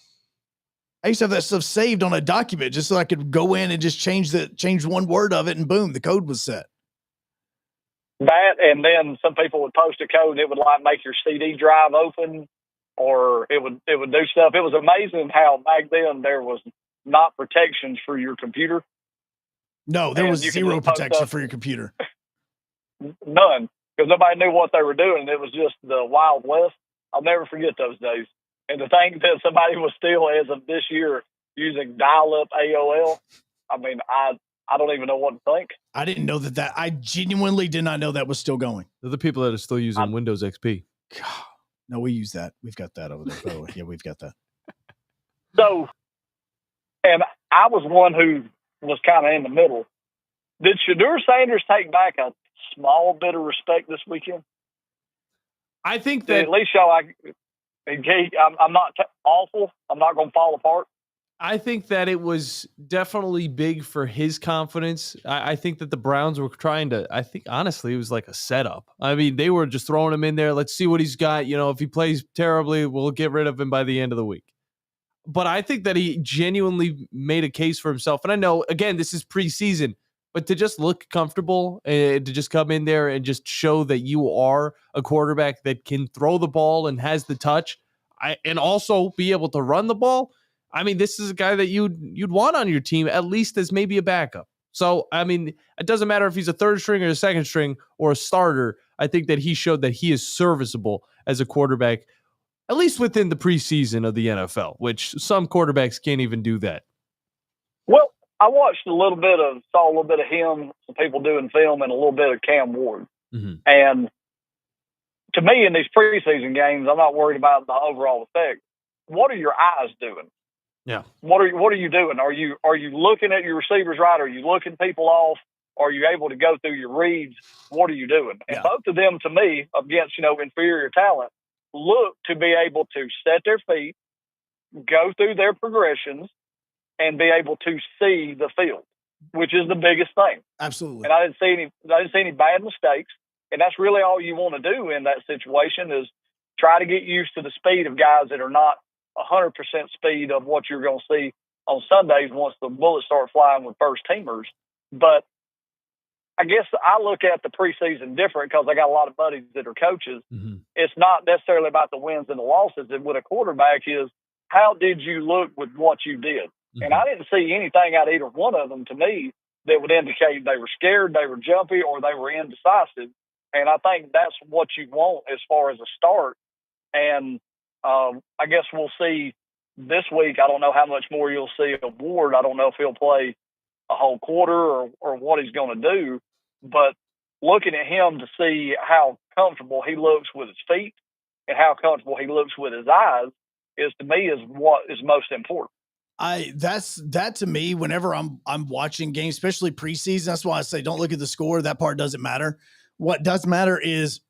I used to have that stuff saved on a document just so I could go in and just change one word of it and boom, the code was set. That, and then some people would post a code and it would like make your CD drive open, or it would do stuff. It was amazing how back then there was not protections for your computer. No, there was zero protection for your computer. None, because nobody knew what they were doing. It was just the Wild West. I'll never forget those days. And to think that somebody was still, as of this year, using dial-up AOL, I mean, I don't even know what to think. I didn't know that. I genuinely did not know that was still going. They're the people that are still using Windows XP. God. No, we use that. We've got that over there. Oh, yeah, we've got that. So, and I was one who was kind of in the middle. Did Shedeur Sanders take back a small bit of respect this weekend? I think that at least I'm not awful. I'm not going to fall apart. I think that it was definitely big for his confidence. I think that the Browns were trying to, I think, honestly, it was like a setup. I mean, they were just throwing him in there. Let's see what he's got. You know, if he plays terribly, we'll get rid of him by the end of the week. But I think that he genuinely made a case for himself. And I know, again, this is preseason, but to just look comfortable and to just come in there and just show that you are a quarterback that can throw the ball and has the touch and also be able to run the ball. I mean, this is a guy that you'd want on your team, at least as maybe a backup. So, I mean, it doesn't matter if he's a third string or a second string or a starter. I think that he showed that he is serviceable as a quarterback, at least within the preseason of the NFL, which some quarterbacks can't even do that. Well, I watched saw a little bit of him, some people doing film, and a little bit of Cam Ward. Mm-hmm. And to me, in these preseason games, I'm not worried about the overall effect. What are your eyes doing? Yeah. What are you doing? Are you looking at your receivers right? Are you looking people off? Are you able to go through your reads? What are you doing? And both of them, to me, against inferior talent, look to be able to set their feet, go through their progressions, and be able to see the field, which is the biggest thing. Absolutely. And I didn't see any bad mistakes. And that's really all you want to do in that situation is try to get used to the speed of guys that are not 100% speed of what you're going to see on Sundays once the bullets start flying with first teamers. But I guess I look at the preseason different because I got a lot of buddies that are coaches. Mm-hmm. It's not necessarily about the wins and the losses. And with a quarterback is how did you look with what you did? Mm-hmm. And I didn't see anything out of either one of them to me that would indicate they were scared, they were jumpy, or they were indecisive. And I think that's what you want as far as a start. And I guess we'll see this week. I don't know how much more you'll see of Ward. I don't know if he'll play a whole quarter or what he's going to do. But looking at him to see how comfortable he looks with his feet and how comfortable he looks with his eyes is, to me, is what is most important. That to me, whenever I'm watching games, especially preseason, that's why I say don't look at the score. That part doesn't matter. What does matter is,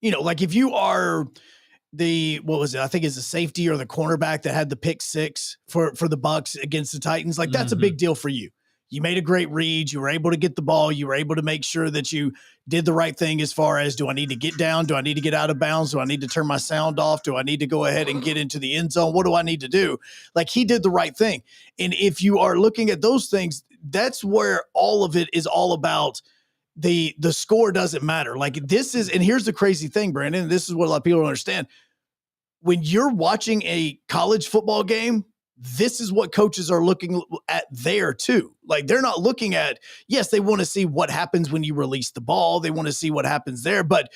like if you are what was it? I think it's the safety or the cornerback that had the pick six for the Bucs against the Titans. Like that's a big deal for you. You made a great read. You were able to get the ball. You were able to make sure that you did the right thing as far as, do I need to get down? Do I need to get out of bounds? Do I need to turn my sound off? Do I need to go ahead and get into the end zone? What do I need to do? Like he did the right thing. And if you are looking at those things, that's where all of it is all about. The score doesn't matter. Like this is, and here's the crazy thing, Brandon, and this is what a lot of people don't understand. When you're watching a college football game, this is what coaches are looking at there too. Like they're not looking at, yes, they want to see what happens when you release the ball. They want to see what happens there. But,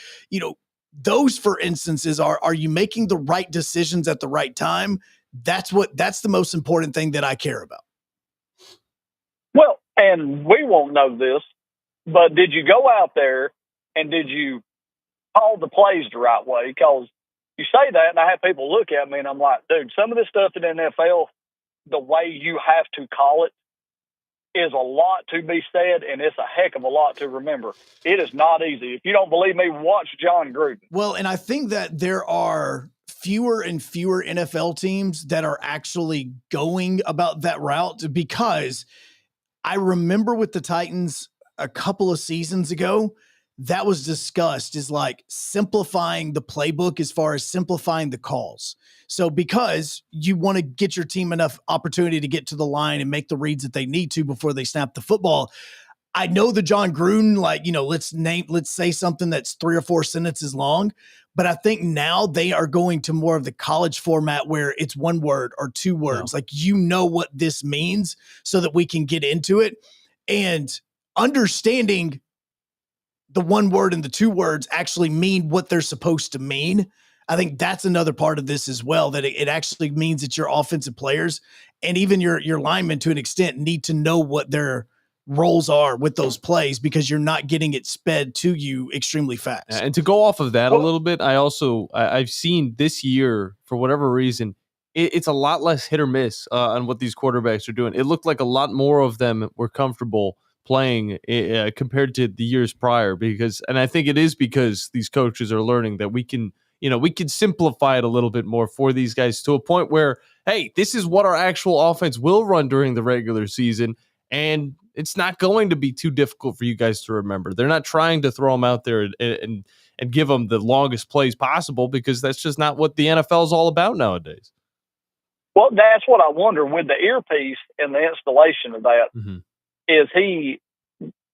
those, for instances, are you making the right decisions at the right time? That's the most important thing that I care about. Well, and we won't know this, but did you go out there and did you call the plays the right way? Because you say that, and I have people look at me, and I'm like, dude, some of this stuff in the NFL, the way you have to call it is a lot to be said, and it's a heck of a lot to remember. It is not easy. If you don't believe me, watch John Gruden. Well, and I think that there are fewer and fewer NFL teams that are actually going about that route, because I remember with the Titans a couple of seasons ago, that was discussed as like simplifying the playbook as far as simplifying the calls. So because you want to get your team enough opportunity to get to the line and make the reads that they need to before they snap the football. I know the John Gruden, let's say something that's 3 or 4 sentences long, but I think now they are going to more of the college format where it's 1 word or 2 words. Like, what this means so that we can get into it, and understanding the 1 word and the 2 words actually mean what they're supposed to mean. I think that's another part of this as well, that it actually means that your offensive players and even your linemen to an extent need to know what they're roles are with those plays because you're not getting it sped to you extremely fast. And to go off of that a little bit, I've seen this year, for whatever reason, it's a lot less hit or miss on what these quarterbacks are doing. It looked like a lot more of them were comfortable playing compared to the years prior, and I think it is because these coaches are learning that we can simplify it a little bit more for these guys to a point where, hey, this is what our actual offense will run during the regular season, and it's not going to be too difficult for you guys to remember. They're not trying to throw them out there and give them the longest plays possible, because that's just not what the NFL is all about nowadays. Well, that's what I wonder with the earpiece and the installation of that. Mm-hmm. Is he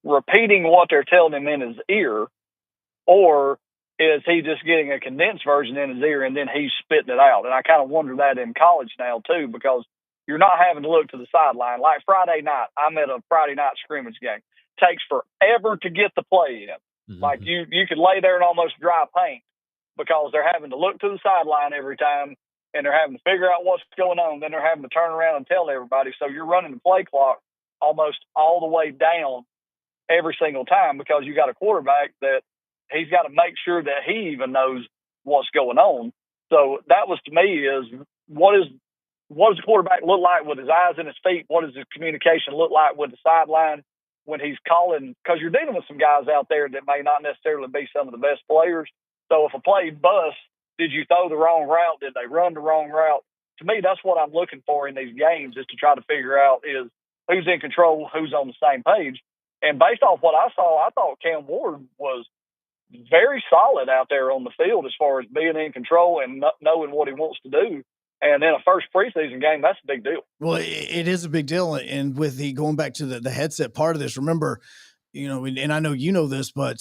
repeating what they're telling him in his ear, or is he just getting a condensed version in his ear and then he's spitting it out? And I kind of wonder that in college now too, because you're not having to look to the sideline. Like Friday night, I'm at a Friday night scrimmage game. Takes forever to get the play in. Mm-hmm. Like you could lay there and almost dry paint because they're having to look to the sideline every time, and they're having to figure out what's going on. Then they're having to turn around and tell everybody. So you're running the play clock almost all the way down every single time, because you got a quarterback that he's got to make sure that he even knows what's going on. So that was, to me, is what does the quarterback look like with his eyes and his feet? What does his communication look like with the sideline when he's calling? Because you're dealing with some guys out there that may not necessarily be some of the best players. So if a play busts, did you throw the wrong route? Did they run the wrong route? To me, that's what I'm looking for in these games, is to try to figure out is who's in control, who's on the same page. And based off what I saw, I thought Cam Ward was very solid out there on the field as far as being in control and knowing what he wants to do. And in a first preseason game, that's a big deal. Well, it is a big deal. And with going back to the headset part of this, remember, and I know you know this, but,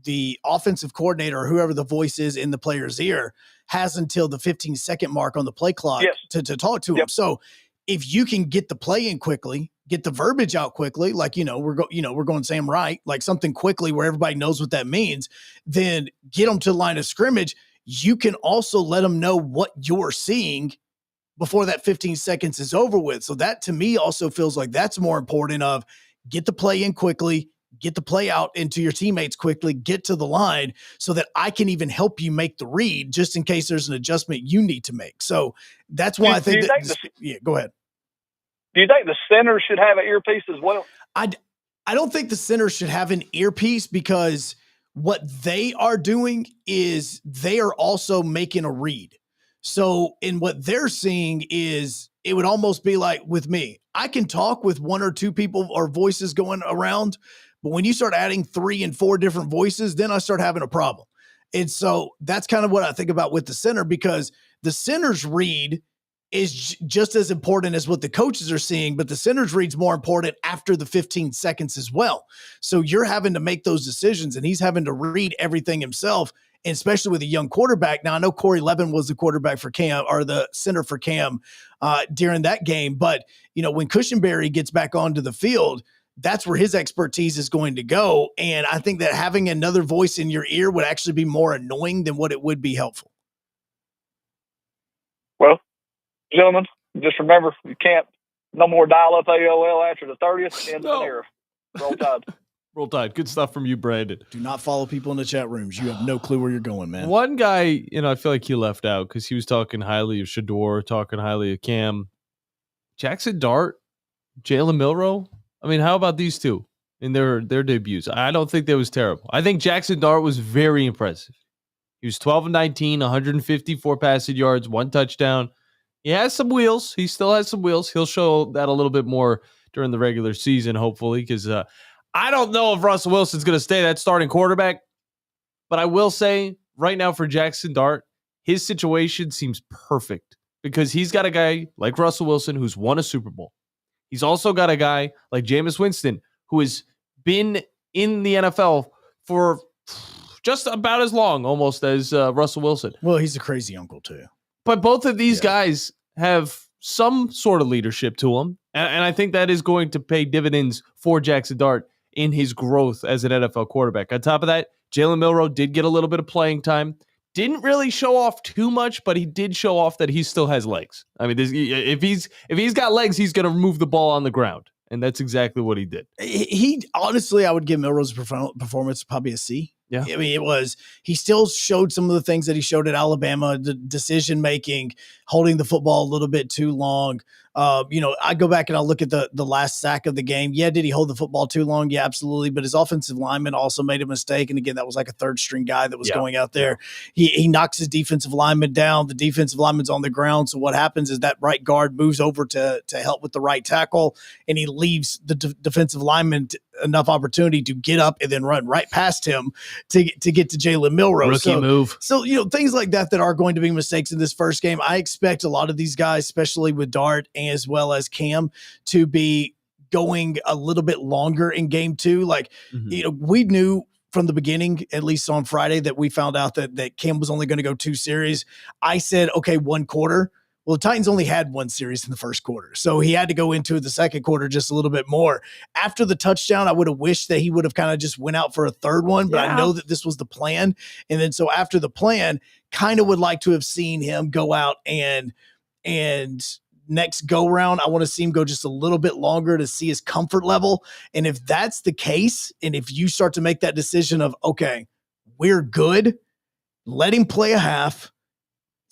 the offensive coordinator or whoever the voice is in the player's ear has until the 15-second mark on the play clock to talk to him. So if you can get the play in quickly, get the verbiage out quickly, like, we're going Sam Wright, like something quickly where everybody knows what that means, then get them to the line of scrimmage. You can also let them know what you're seeing before that 15 seconds is over with. So that, to me, also feels like that's more important of get the play in quickly, get the play out into your teammates quickly, get to the line so that I can even help you make the read just in case there's an adjustment you need to make. So that's why I think go ahead. Do you think the center should have an earpiece as well? I don't think the center should have an earpiece, because what they are doing is they are also making a read. So in what they're seeing is, it would almost be like with me, I can talk with one or two people or voices going around, but when you start adding 3 and 4 different voices, then I start having a problem. And so that's kind of what I think about with the center, because the center's read is just as important as what the coaches are seeing, but the center's read's more important after the 15 seconds as well. So you're having to make those decisions, and he's having to read everything himself, and especially with a young quarterback. Now, I know Corey Levin was the quarterback for Cam, or the center for Cam during that game, but when Cushenberry gets back onto the field, that's where his expertise is going to go. And I think that having another voice in your ear would actually be more annoying than what it would be helpful. Well, gentlemen, just remember, you can't no more dial-up AOL after the 30th. End of an era. Roll Tide. Roll Tide. Good stuff from you, Brandon. Do not follow people in the chat rooms. You have no clue where you're going, man. One guy, I feel like he left out because he was talking highly of Shador, talking highly of Cam. Jackson Dart, Jalen Milroe. I mean, how about these two in their debuts? I don't think that was terrible. I think Jackson Dart was very impressive. He was 12 of 19, 154 passing yards, 1 touchdown. He has some wheels. He still has some wheels. He'll show that a little bit more during the regular season, hopefully, because I don't know if Russell Wilson's going to stay that starting quarterback. But I will say right now for Jackson Dart, his situation seems perfect because he's got a guy like Russell Wilson who's won a Super Bowl. He's also got a guy like Jameis Winston who has been in the NFL for just about as long almost as Russell Wilson. Well, he's a crazy uncle too. But both of these guys have some sort of leadership to them. And I think that is going to pay dividends for Jackson Dart in his growth as an NFL quarterback. On top of that, Jalen Milroe did get a little bit of playing time. Didn't really show off too much, but he did show off that he still has legs. I mean, if he's got legs, he's going to move the ball on the ground. And that's exactly what he did. He honestly, I would give Milrose's performance probably a C. Yeah. I mean, he still showed some of the things that he showed at Alabama, the decision making, holding the football a little bit too long. I go back and I'll look at the last sack of the game. Yeah, did he hold the football too long? Yeah, absolutely. But his offensive lineman also made a mistake. And again, that was like a third string guy that was going out there. He knocks his defensive lineman down. The defensive lineman's on the ground. So what happens is that right guard moves over to help with the right tackle, and he leaves the defensive lineman enough opportunity to get up and then run right past him to get to Jalen Milroe. Move. So, things like that are going to be mistakes in this first game. I expect a lot of these guys, especially with Dart as well as Cam, to be going a little bit longer in game 2. Like, we knew from the beginning, at least on Friday, that we found out that Cam was only going to go 2 series. I said, okay, 1 quarter. Well, the Titans only had 1 series in the first quarter, so he had to go into the second quarter just a little bit more. After the touchdown, I would have wished that he would have kind of just went out for a third one, but I know that this was the plan. And then so after the plan, kind of would like to have seen him go out and next go round, I want to see him go just a little bit longer to see his comfort level. And if that's the case, and if you start to make that decision of, okay, we're good, let him play a half,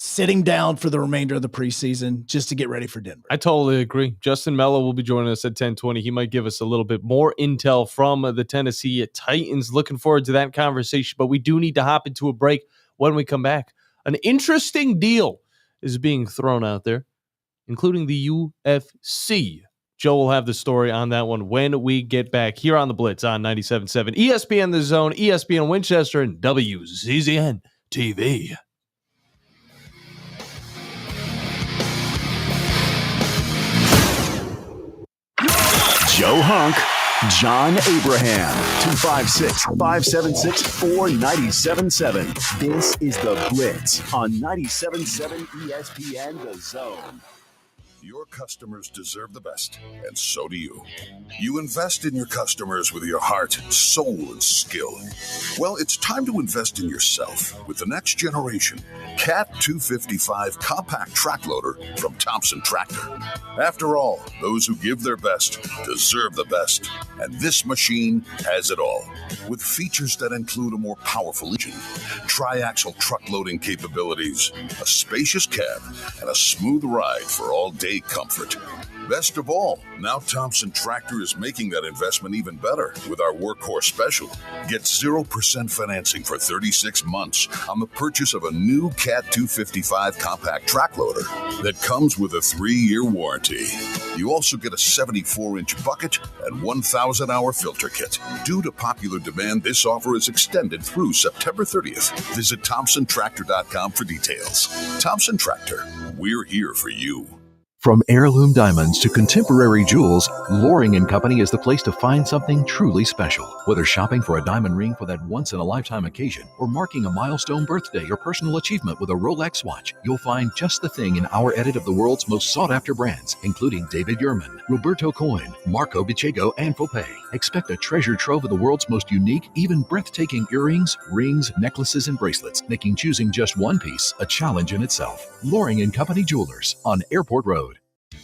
sitting down for the remainder of the preseason just to get ready for Denver. I totally agree. Justin Melo will be joining us at 10:20. He might give us a little bit more intel from the Tennessee Titans. Looking forward to that conversation, but we do need to hop into a break when we come back. An interesting deal is being thrown out there, including the UFC. Joe will have the story on that one when we get back here on the Blitz on 97.7 ESPN The Zone, ESPN Winchester, and WZZN TV. Joe Hunk, John Abraham, 256-576-4977. This is The Blitz on 97.7 ESPN The Zone. Your customers deserve the best, and so do you. You invest in your customers with your heart, soul, and skill. Well, it's time to invest in yourself with the next generation Cat 255 compact track loader from Thompson Tractor. After all, those who give their best deserve the best, and this machine has it all. With features that include a more powerful engine, tri-axle truck loading capabilities, a spacious cab, and a smooth ride for all day comfort. Best of all, now Thompson Tractor is making that investment even better with our Workhorse Special. Get 0% financing for 36 months on the purchase of a new Cat 255 compact track loader that comes with a 3-year warranty. You also get a 74-inch bucket and 1,000-hour filter kit. Due to popular demand, this offer is extended through September 30th. Visit ThompsonTractor.com for details. Thompson Tractor, we're here for you. From heirloom diamonds to contemporary jewels, Loring & Company is the place to find something truly special. Whether shopping for a diamond ring for that once-in-a-lifetime occasion or marking a milestone birthday or personal achievement with a Rolex watch, you'll find just the thing in our edit of the world's most sought-after brands, including David Yurman, Roberto Coin, Marco Bicego, and Fopay. Expect a treasure trove of the world's most unique, even breathtaking earrings, rings, necklaces, and bracelets, making choosing just one piece a challenge in itself. Loring & Company Jewelers on Airport Road.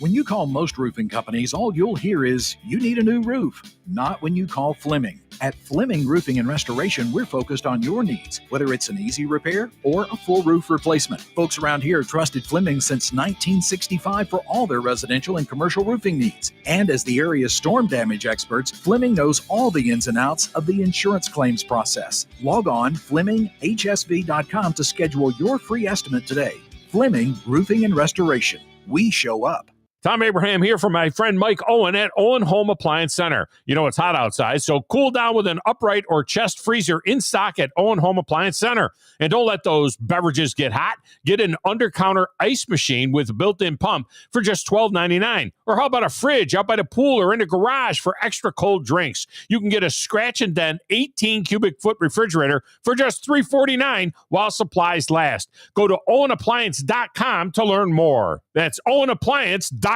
When you call most roofing companies, all you'll hear is, you need a new roof. Not when you call Fleming. At Fleming Roofing and Restoration, we're focused on your needs, whether it's an easy repair or a full roof replacement. Folks around here have trusted Fleming since 1965 for all their residential and commercial roofing needs. And as the area's storm damage experts, Fleming knows all the ins and outs of the insurance claims process. Log on FlemingHSV.com to schedule your free estimate today. Fleming Roofing and Restoration. We show up. Tom Abraham here for my friend Mike Owen at Owen Home Appliance Center. You know it's hot outside, so cool down with an upright or chest freezer in stock at Owen Home Appliance Center. And don't let those beverages get hot. Get an under-counter ice machine with a built-in pump for just $12.99. Or how about a fridge out by the pool or in the garage for extra cold drinks? You can get a scratch and dent 18 cubic foot refrigerator for just $3.49 while supplies last. Go to OwenAppliance.com to learn more. That's OwenAppliance.com.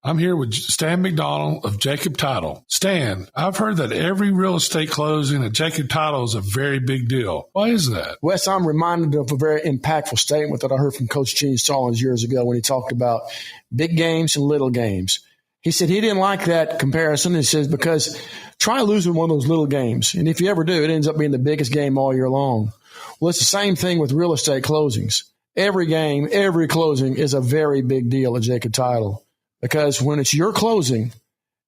I'm here with Stan McDonald of Jacob Title. Stan, I've heard that every real estate closing at Jacob Title is a very big deal. Why is that? Wes, I'm reminded of a very impactful statement that I heard from Coach Gene Stallings years ago when he talked about big games and little games. He said he didn't like that comparison. He says, because try losing one of those little games. And if you ever do, it ends up being the biggest game all year long. Well, it's the same thing with real estate closings. Every game, every closing is a very big deal at Jacob Title, because when it's your closing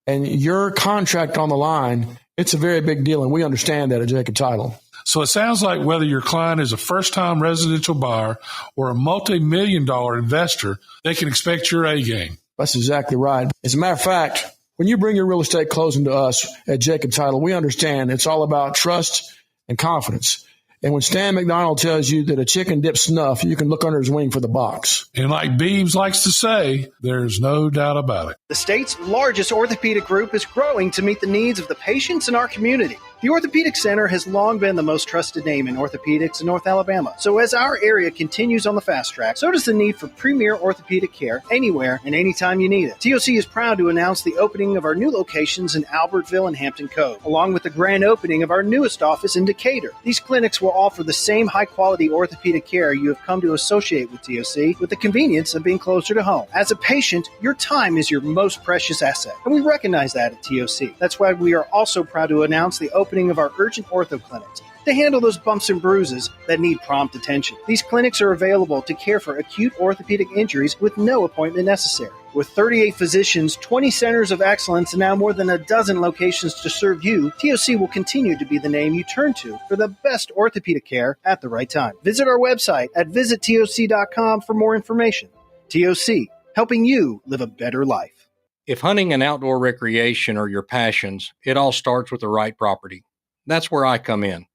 and your contract on the line, it's a very big deal. And we understand that at Jacob Title. So it sounds like whether your client is a first-time residential buyer or a multi-million-dollar investor, they can expect your A game. That's exactly right. As a matter of fact, when you bring your real estate closing to us at Jacob Title, we understand it's all about trust and confidence. And when Stan McDonald tells you that a chicken dips snuff, you can look under his wing for the box. And like Beebs likes to say, there's no doubt about it. The state's largest orthopedic group is growing to meet the needs of the patients in our community. The Orthopedic Center has long been the most trusted name in orthopedics in North Alabama. So as our area continues on the fast track, so does the need for premier orthopedic care anywhere and anytime you need it. TOC is proud to announce the opening of our new locations in Albertville and Hampton Cove, along with the grand opening of our newest office in Decatur. These clinics will offer the same high-quality orthopedic care you have come to associate with TOC, with the convenience of being closer to home. As a patient, your time is your most precious asset, and we recognize that at TOC. That's why we are also proud to announce the opening of our urgent ortho clinics to handle those bumps and bruises that need prompt attention. These clinics are available to care for acute orthopedic injuries with no appointment necessary. With 38 physicians, 20 centers of excellence, and now more than a dozen locations to serve you, TOC will continue to be the name you turn to for the best orthopedic care at the right time. Visit our website at visittoc.com for more information. TOC, helping you live a better life. If hunting and outdoor recreation are your passions, it all starts with the right property. That's where I come in.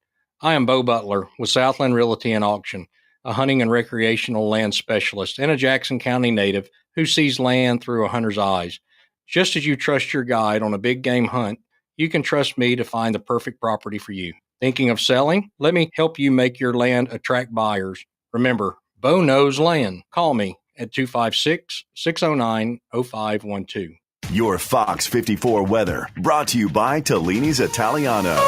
I am Bo Butler with Southland Realty and Auction, a hunting and recreational land specialist and a Jackson County native who sees land through a hunter's eyes. Just as you trust your guide on a big game hunt, you can trust me to find the perfect property for you. Thinking of selling? Let me help you make your land attract buyers. Remember, Bo knows land. Call me at 256-609-0512. Your Fox 54 weather, brought to you by Tellini's Italiano.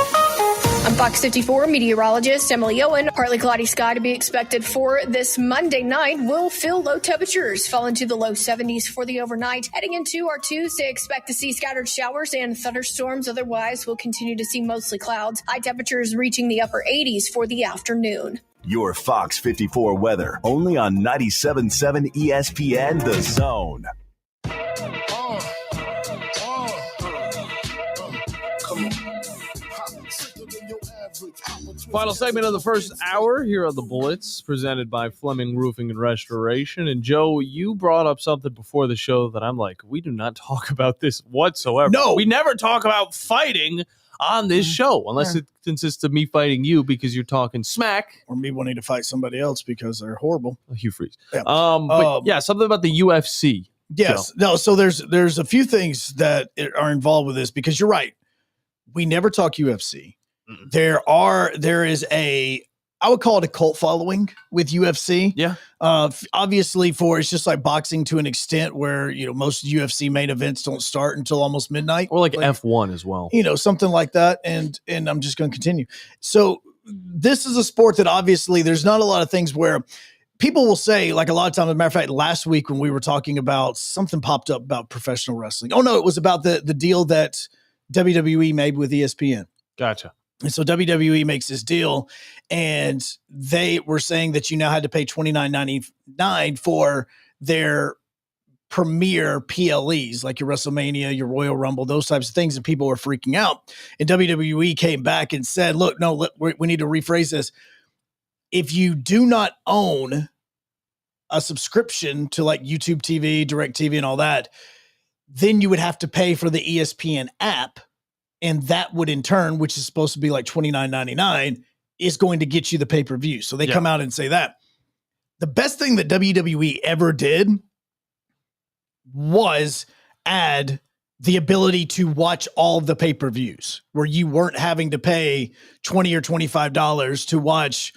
I'm Fox 54 meteorologist Emily Owen. Partly cloudy sky to be expected for this Monday night. Will feel low temperatures fall into the low 70s for the overnight. Heading into our Tuesday, expect to see scattered showers and thunderstorms. Otherwise, we'll continue to see mostly clouds. High temperatures reaching the upper 80s for the afternoon. Your Fox 54 weather, only on 97.7 ESPN The Zone. Final segment of the first hour here on the Blitz, presented by Fleming Roofing and Restoration. And Joe, you brought up something before the show that I'm like, we do not talk about this whatsoever. No, we never talk about fighting on this show, unless it consists of me fighting you because you're talking smack, or me wanting to fight somebody else because they're horrible. Hugh Freeze. Yeah. But yeah, something about the UFC. Yes. So. No. So there's a few things that are involved with this, because you're right. We never talk UFC. There is a, I would call it a cult following with UFC. Yeah. Obviously it's just like boxing to an extent where, most UFC main events don't start until almost midnight. Or like F1 as well. Something like that. And I'm just going to continue. So this is a sport that obviously there's not a lot of things where people will say, like a lot of times, as a matter of fact, last week when we were talking about something popped up about professional wrestling. Oh no, it was about the deal that WWE made with ESPN. Gotcha. And so WWE makes this deal, and they were saying that you now had to pay $29.99 for their premier PLEs, like your WrestleMania, your Royal Rumble, those types of things, and people were freaking out. And WWE came back and said, look, no, we need to rephrase this. If you do not own a subscription to like YouTube TV, DirecTV, and all that, then you would have to pay for the ESPN app. And that would in turn, which is supposed to be like $29.99, is going to get you the pay-per-view. So they come out and say that. The best thing that WWE ever did was add the ability to watch all of the pay-per-views, where you weren't having to pay $20 or $25 to watch,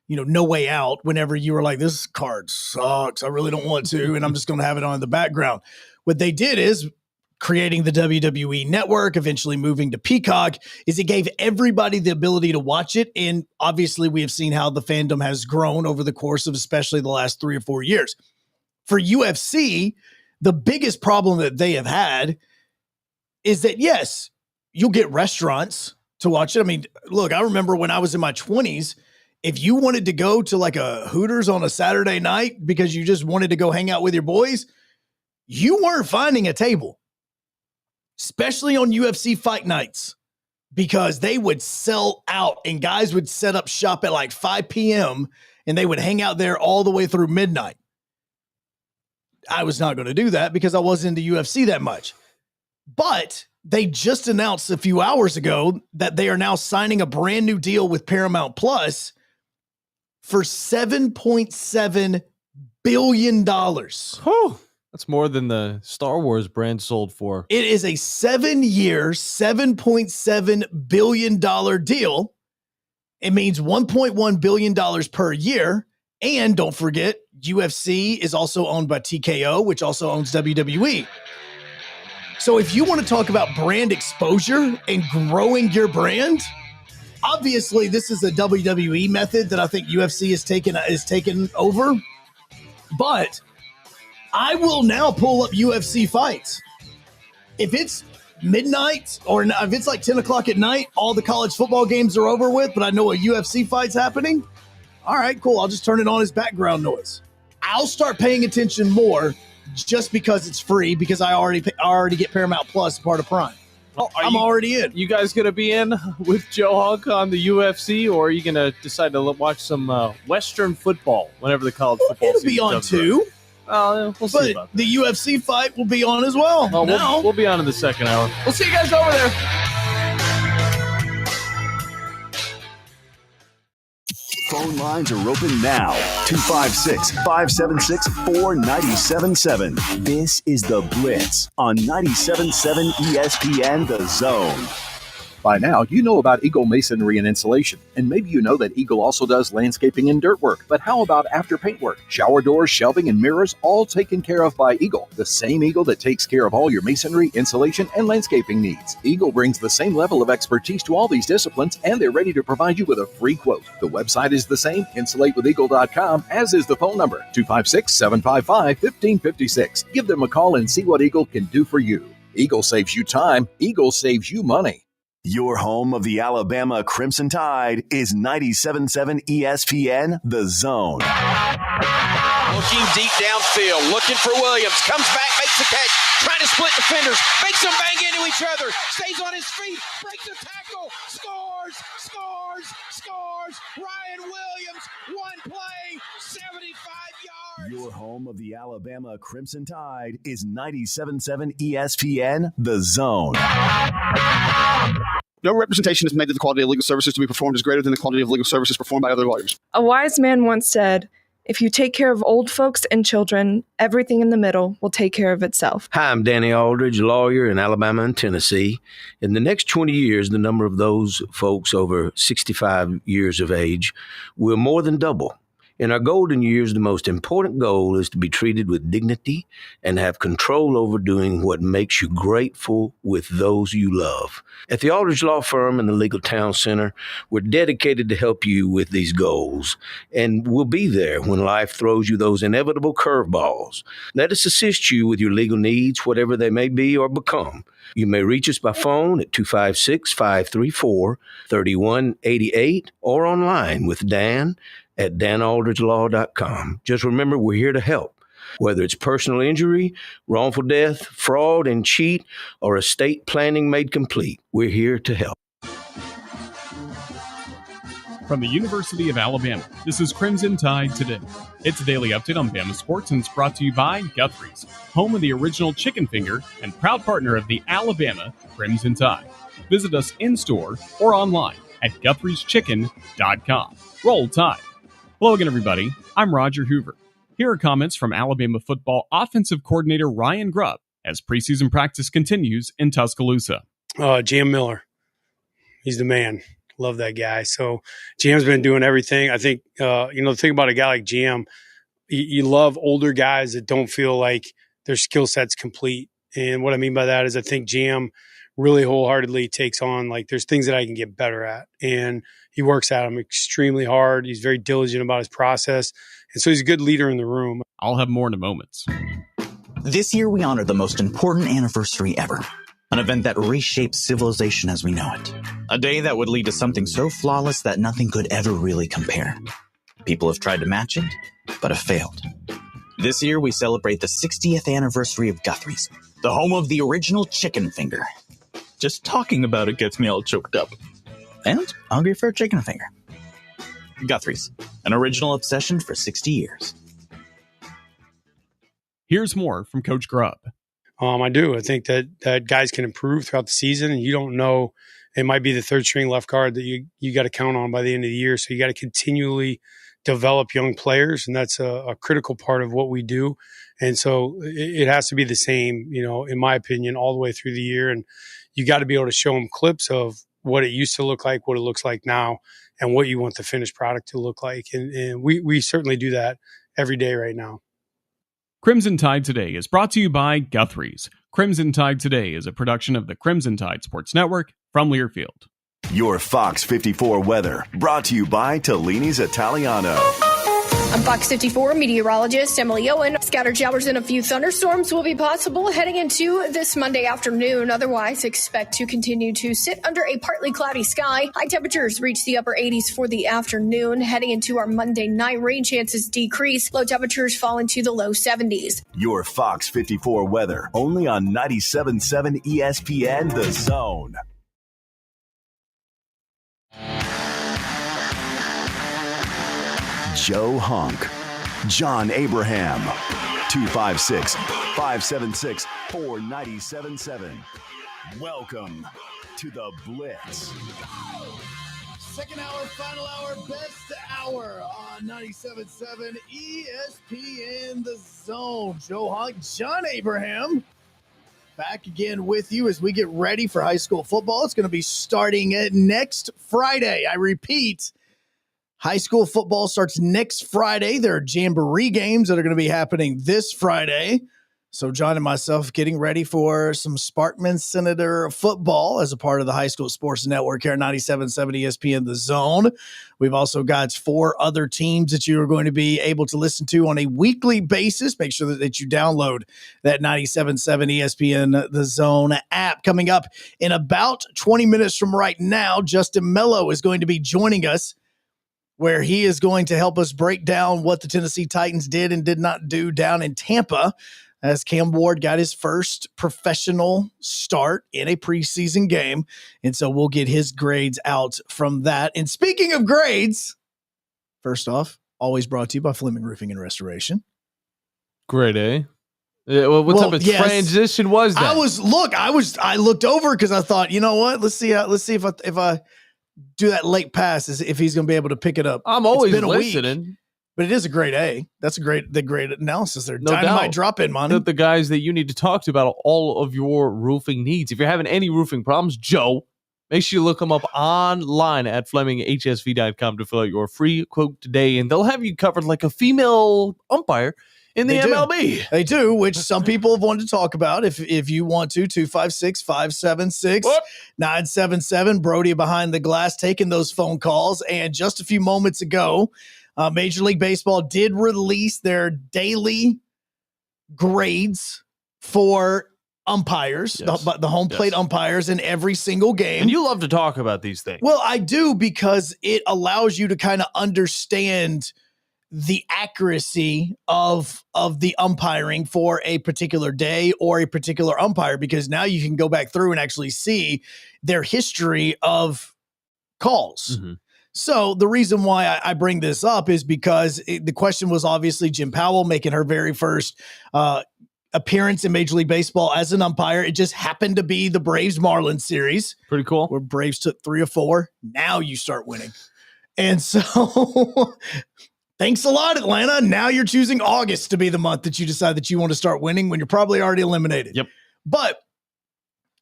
No Way Out whenever you were like, this card sucks, I really don't want to, and I'm just going to have it on in the background. What they did is, creating the WWE network, eventually moving to Peacock, is it gave everybody the ability to watch it. And obviously we have seen how the fandom has grown over the course of especially the last 3 or 4 years. For UFC, the biggest problem that they have had is that, yes, you'll get restaurants to watch it. I mean, look, I remember when I was in my 20s, if you wanted to go to like a Hooters on a Saturday night because you just wanted to go hang out with your boys, you weren't finding a table, especially on UFC fight nights, because they would sell out and guys would set up shop at like 5 p.m. and they would hang out there all the way through midnight. I was not going to do that because I wasn't into UFC that much. But they just announced a few hours ago that they are now signing a brand new deal with Paramount Plus for $7.7 billion. Whew. That's more than the Star Wars brand sold for. It is a 7-year, $7.7 billion deal. It means $1.1 billion per year. And don't forget, UFC is also owned by TKO, which also owns WWE. So if you want to talk about brand exposure and growing your brand, obviously this is a WWE method that I think UFC is taken over. But I will now pull up UFC fights. If it's midnight or if it's like 10 o'clock at night, all the college football games are over with, but I know a UFC fight's happening. All right, cool. I'll just turn it on as background noise. I'll start paying attention more just because it's free, because I already get Paramount Plus part of Prime. I'm already in. You guys going to be in with Joe Hunk on the UFC, or are you going to decide to watch some Western football whenever the college football season be on too? We'll see about that. The UFC fight will be on as well. We'll be on in the second hour. We'll see you guys over there. Phone lines are open now. 256-576-4977. This is The Blitz on 97.7 ESPN The Zone. By now, you know about Eagle Masonry and Insulation, and maybe you know that Eagle also does landscaping and dirt work. But how about after paint work? Shower doors, shelving, and mirrors, all taken care of by Eagle, the same Eagle that takes care of all your masonry, insulation, and landscaping needs. Eagle brings the same level of expertise to all these disciplines, and they're ready to provide you with a free quote. The website is the same, insulatewitheagle.com, as is the phone number, 256-755-1556. Give them a call and see what Eagle can do for you. Eagle saves you time. Eagle saves you money. Your home of the Alabama Crimson Tide is 97.7 ESPN The Zone. Looking deep downfield, looking for Williams. Comes back, makes the catch, trying to split defenders, makes them bang into each other, stays on his feet, breaks a tackle, scores! Ryan Williams, one play, 75 yards. Your home of the Alabama Crimson Tide is 97.7 ESPN The Zone. No representation is made that the quality of legal services to be performed is greater than the quality of legal services performed by other lawyers. A wise man once said, if you take care of old folks and children, everything in the middle will take care of itself. Hi, I'm Danny Aldridge, lawyer in Alabama and Tennessee. In the next 20 years, the number of those folks over 65 years of age will more than double. In our golden years, the most important goal is to be treated with dignity and have control over doing what makes you grateful with those you love. At the Aldridge Law Firm and the Legal Town Center, we're dedicated to help you with these goals, and we'll be there when life throws you those inevitable curveballs. Let us assist you with your legal needs, whatever they may be or become. You may reach us by phone at 256-534-3188 or online with Dan at danaldridgelaw.com. Just remember, we're here to help. Whether it's personal injury, wrongful death, fraud and cheat, or estate planning made complete, we're here to help. From the University of Alabama, this is Crimson Tide Today. It's a daily update on Bama sports, and it's brought to you by Guthrie's, home of the original chicken finger and proud partner of the Alabama Crimson Tide. Visit us in-store or online at Guthrie'sChicken.com. Roll Tide. Hello again, everybody. I'm Roger Hoover. Here are comments from Alabama football offensive coordinator Ryan Grubb as preseason practice continues in Tuscaloosa. GM Miller. He's the man. Love that guy. So GM's been doing everything. I think, the thing about a guy like GM, you love older guys that don't feel like their skill set's complete. And what I mean by that is I think GM really wholeheartedly takes on, like, there's things that I can get better at. And he works at them extremely hard. He's very diligent about his process. And so he's a good leader in the room. I'll have more in a moment. This year, we honor the most important anniversary ever. An event that reshaped civilization as we know it. A day that would lead to something so flawless that nothing could ever really compare. People have tried to match it, but have failed. This year, we celebrate the 60th anniversary of Guthrie's, the home of the original chicken finger. Just talking about it gets me all choked up. And hungry for a chicken finger. Guthrie's, an original obsession for 60 years. Here's more from Coach Grubb. I do. I think that guys can improve throughout the season, and you don't know. It might be the third string left guard that you got to count on by the end of the year. So you got to continually develop young players, and that's a critical part of what we do. And so it has to be the same, in my opinion, all the way through the year. And you got to be able to show them clips of what it used to look like, what it looks like now, and what you want the finished product to look like. And we certainly do that every day right now. Crimson Tide Today is brought to you by Guthrie's. Crimson Tide Today is a production of the Crimson Tide Sports Network from Learfield. Your Fox 54 weather, brought to you by Tellini's Italiano. I'm Fox 54 meteorologist Emily Owen. Scattered showers and a few thunderstorms will be possible heading into this Monday afternoon. Otherwise, expect to continue to sit under a partly cloudy sky. High temperatures reach the upper 80s for the afternoon. Heading into our Monday night, rain chances decrease. Low temperatures fall into the low 70s. Your Fox 54 weather, only on 97.7 ESPN The Zone. Joe Hunk, John Abraham, 256-576-4977. Welcome to the Blitz. Second hour, final hour, best hour on 97.7 ESPN The Zone. Joe Hunk, John Abraham, back again with you as we get ready for high school football. It's going to be starting next Friday. I repeat, high school football starts next Friday. There are jamboree games that are going to be happening this Friday. So John and myself getting ready for some Sparkman Senator football as a part of the High School Sports Network here at 97.7 ESPN The Zone. We've also got 4 other teams that you are going to be able to listen to on a weekly basis. Make sure that you download that 97.7 ESPN The Zone app. Coming up in about 20 minutes from right now, Justin Melo is going to be joining us, where he is going to help us break down what the Tennessee Titans did and did not do down in Tampa, as Cam Ward got his first professional start in a preseason game. And so we'll get his grades out from that. And speaking of grades, first off, always brought to you by Fleming Roofing and Restoration. Great, eh? What type of transition was that? I looked over because I thought, you know what? Let's see if I do that late pass, if he's going to be able to pick it up. I'm always listening. But it is a great A. That's the great analysis there. No Dynamite drop in, Monty. The guys that you need to talk to about all of your roofing needs. If you're having any roofing problems, Joe, make sure you look them up online at FlemingHSV.com to fill out your free quote today, and they'll have you covered like a female umpire in the MLB. They do, which some people have wanted to talk about. If you want to, 256-576-977. Brody behind the glass taking those phone calls. And just a few moments ago, Major League Baseball did release their daily grades for umpires, the home plate umpires in every single game. And you love to talk about these things. Well, I do, because it allows you to kind of understand the accuracy of the umpiring for a particular day or a particular umpire, because now you can go back through and actually see their history of calls. Mm-hmm. So the reason why I bring this up is because the question was obviously Jim Powell making her very first appearance in Major League Baseball as an umpire. It just happened to be the Braves-Marlins series. Pretty cool. Where Braves took 3 or 4. Now you start winning. And so thanks a lot, Atlanta. Now you're choosing August to be the month that you decide that you want to start winning when you're probably already eliminated. Yep. But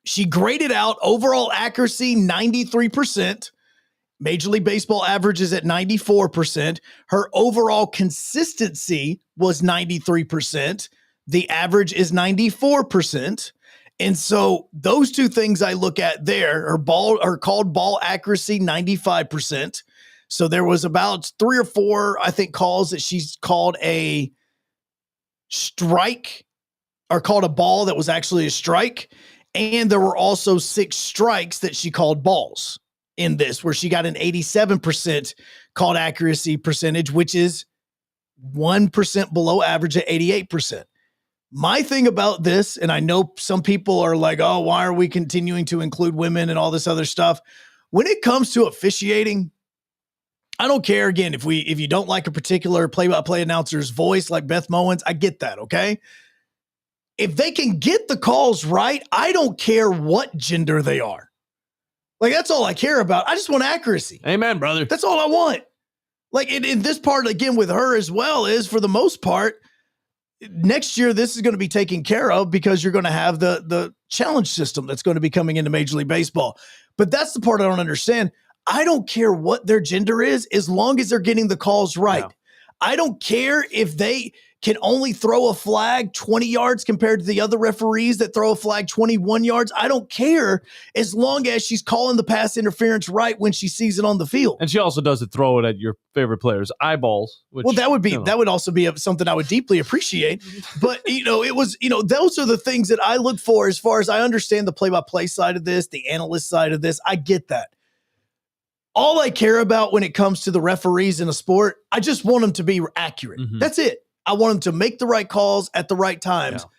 she graded out overall accuracy 93%. Major League Baseball averages at 94%. Her overall consistency was 93%. The average is 94%. And so those two things I look at there are called ball accuracy, 95%. So there was about 3 or 4, I think, calls that she's called a strike, or called a ball that was actually a strike. And there were also 6 strikes that she called balls in this, where she got an 87% called accuracy percentage, which is 1% below average at 88%. My thing about this, and I know some people are like, oh, why are we continuing to include women and all this other stuff? When it comes to officiating, I don't care. Again, if you don't like a particular play-by-play announcer's voice, like Beth Mowins, I get that, okay? If they can get the calls right, I don't care what gender they are. Like, that's all I care about. I just want accuracy. Amen, brother. That's all I want. Like, in this part, again, with her as well, is for the most part, next year, this is going to be taken care of because you're going to have the challenge system that's going to be coming into Major League Baseball. But that's the part I don't understand. I don't care what their gender is as long as they're getting the calls right. Yeah. I don't care if they can only throw a flag 20 yards compared to the other referees that throw a flag 21 yards. I don't care as long as she's calling the pass interference right when she sees it on the field. And she also doesn't throw it at your favorite player's eyeballs. Which, well, that would also be something I would deeply appreciate. But, it was, those are the things that I look for as far as I understand the play-by-play side of this, the analyst side of this. I get that. All I care about when it comes to the referees in a sport, I just want them to be accurate. Mm-hmm. That's it. I want them to make the right calls at the right times. Yeah.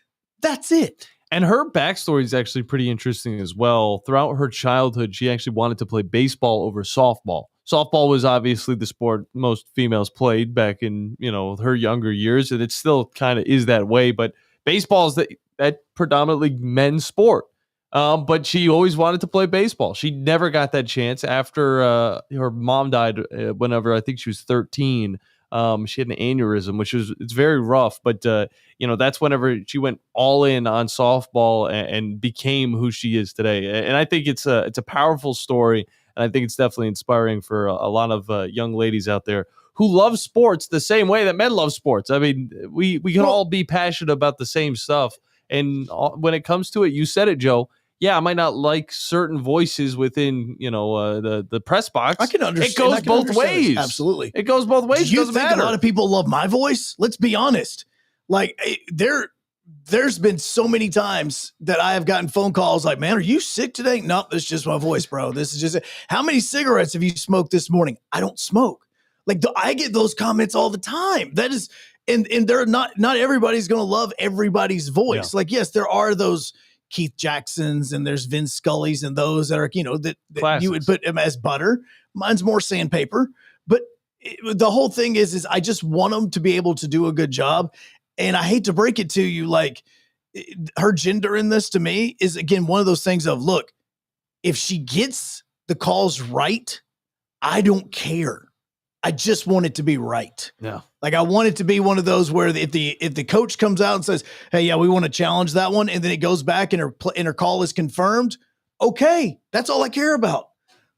That's it. And her backstory is actually pretty interesting as well. Throughout her childhood, she actually wanted to play baseball over softball. Softball was obviously the sport most females played back in, her younger years, and it still kind of is that way. But baseball is that predominantly men's sport. But she always wanted to play baseball. She never got that chance after her mom died whenever I think she was 13. She had an aneurysm, it's very rough, but that's whenever she went all in on softball and became who she is today. And I think it's a powerful story, and I think it's definitely inspiring for a lot of young ladies out there who love sports the same way that men love sports. I mean, we can all be passionate about the same stuff, and when it comes to it, you said it, Joe. Yeah, I might not like certain voices within, the press box. I can understand. It goes both ways. Absolutely. It goes both ways. Do you think a lot of people love my voice? Let's be honest. Like, there's been so many times that I have gotten phone calls like, man, are you sick today? No, that's just my voice, bro. This is just it. How many cigarettes have you smoked this morning? I don't smoke. Like, I get those comments all the time. That is, and they're not everybody's going to love everybody's voice. Yeah. Like, yes, there are those Keith Jacksons and there's Vince Scully's and those that are, that you would put them as butter. Mine's more sandpaper. But the whole thing is I just want them to be able to do a good job. And I hate to break it to you, like, her gender in this to me is, again, one of those things of, look, if she gets the calls right, I don't care. I just want it to be right. Yeah. Like, I want it to be one of those where if the coach comes out and says, hey, yeah, we want to challenge that one, and then it goes back and her call is confirmed, okay, that's all I care about.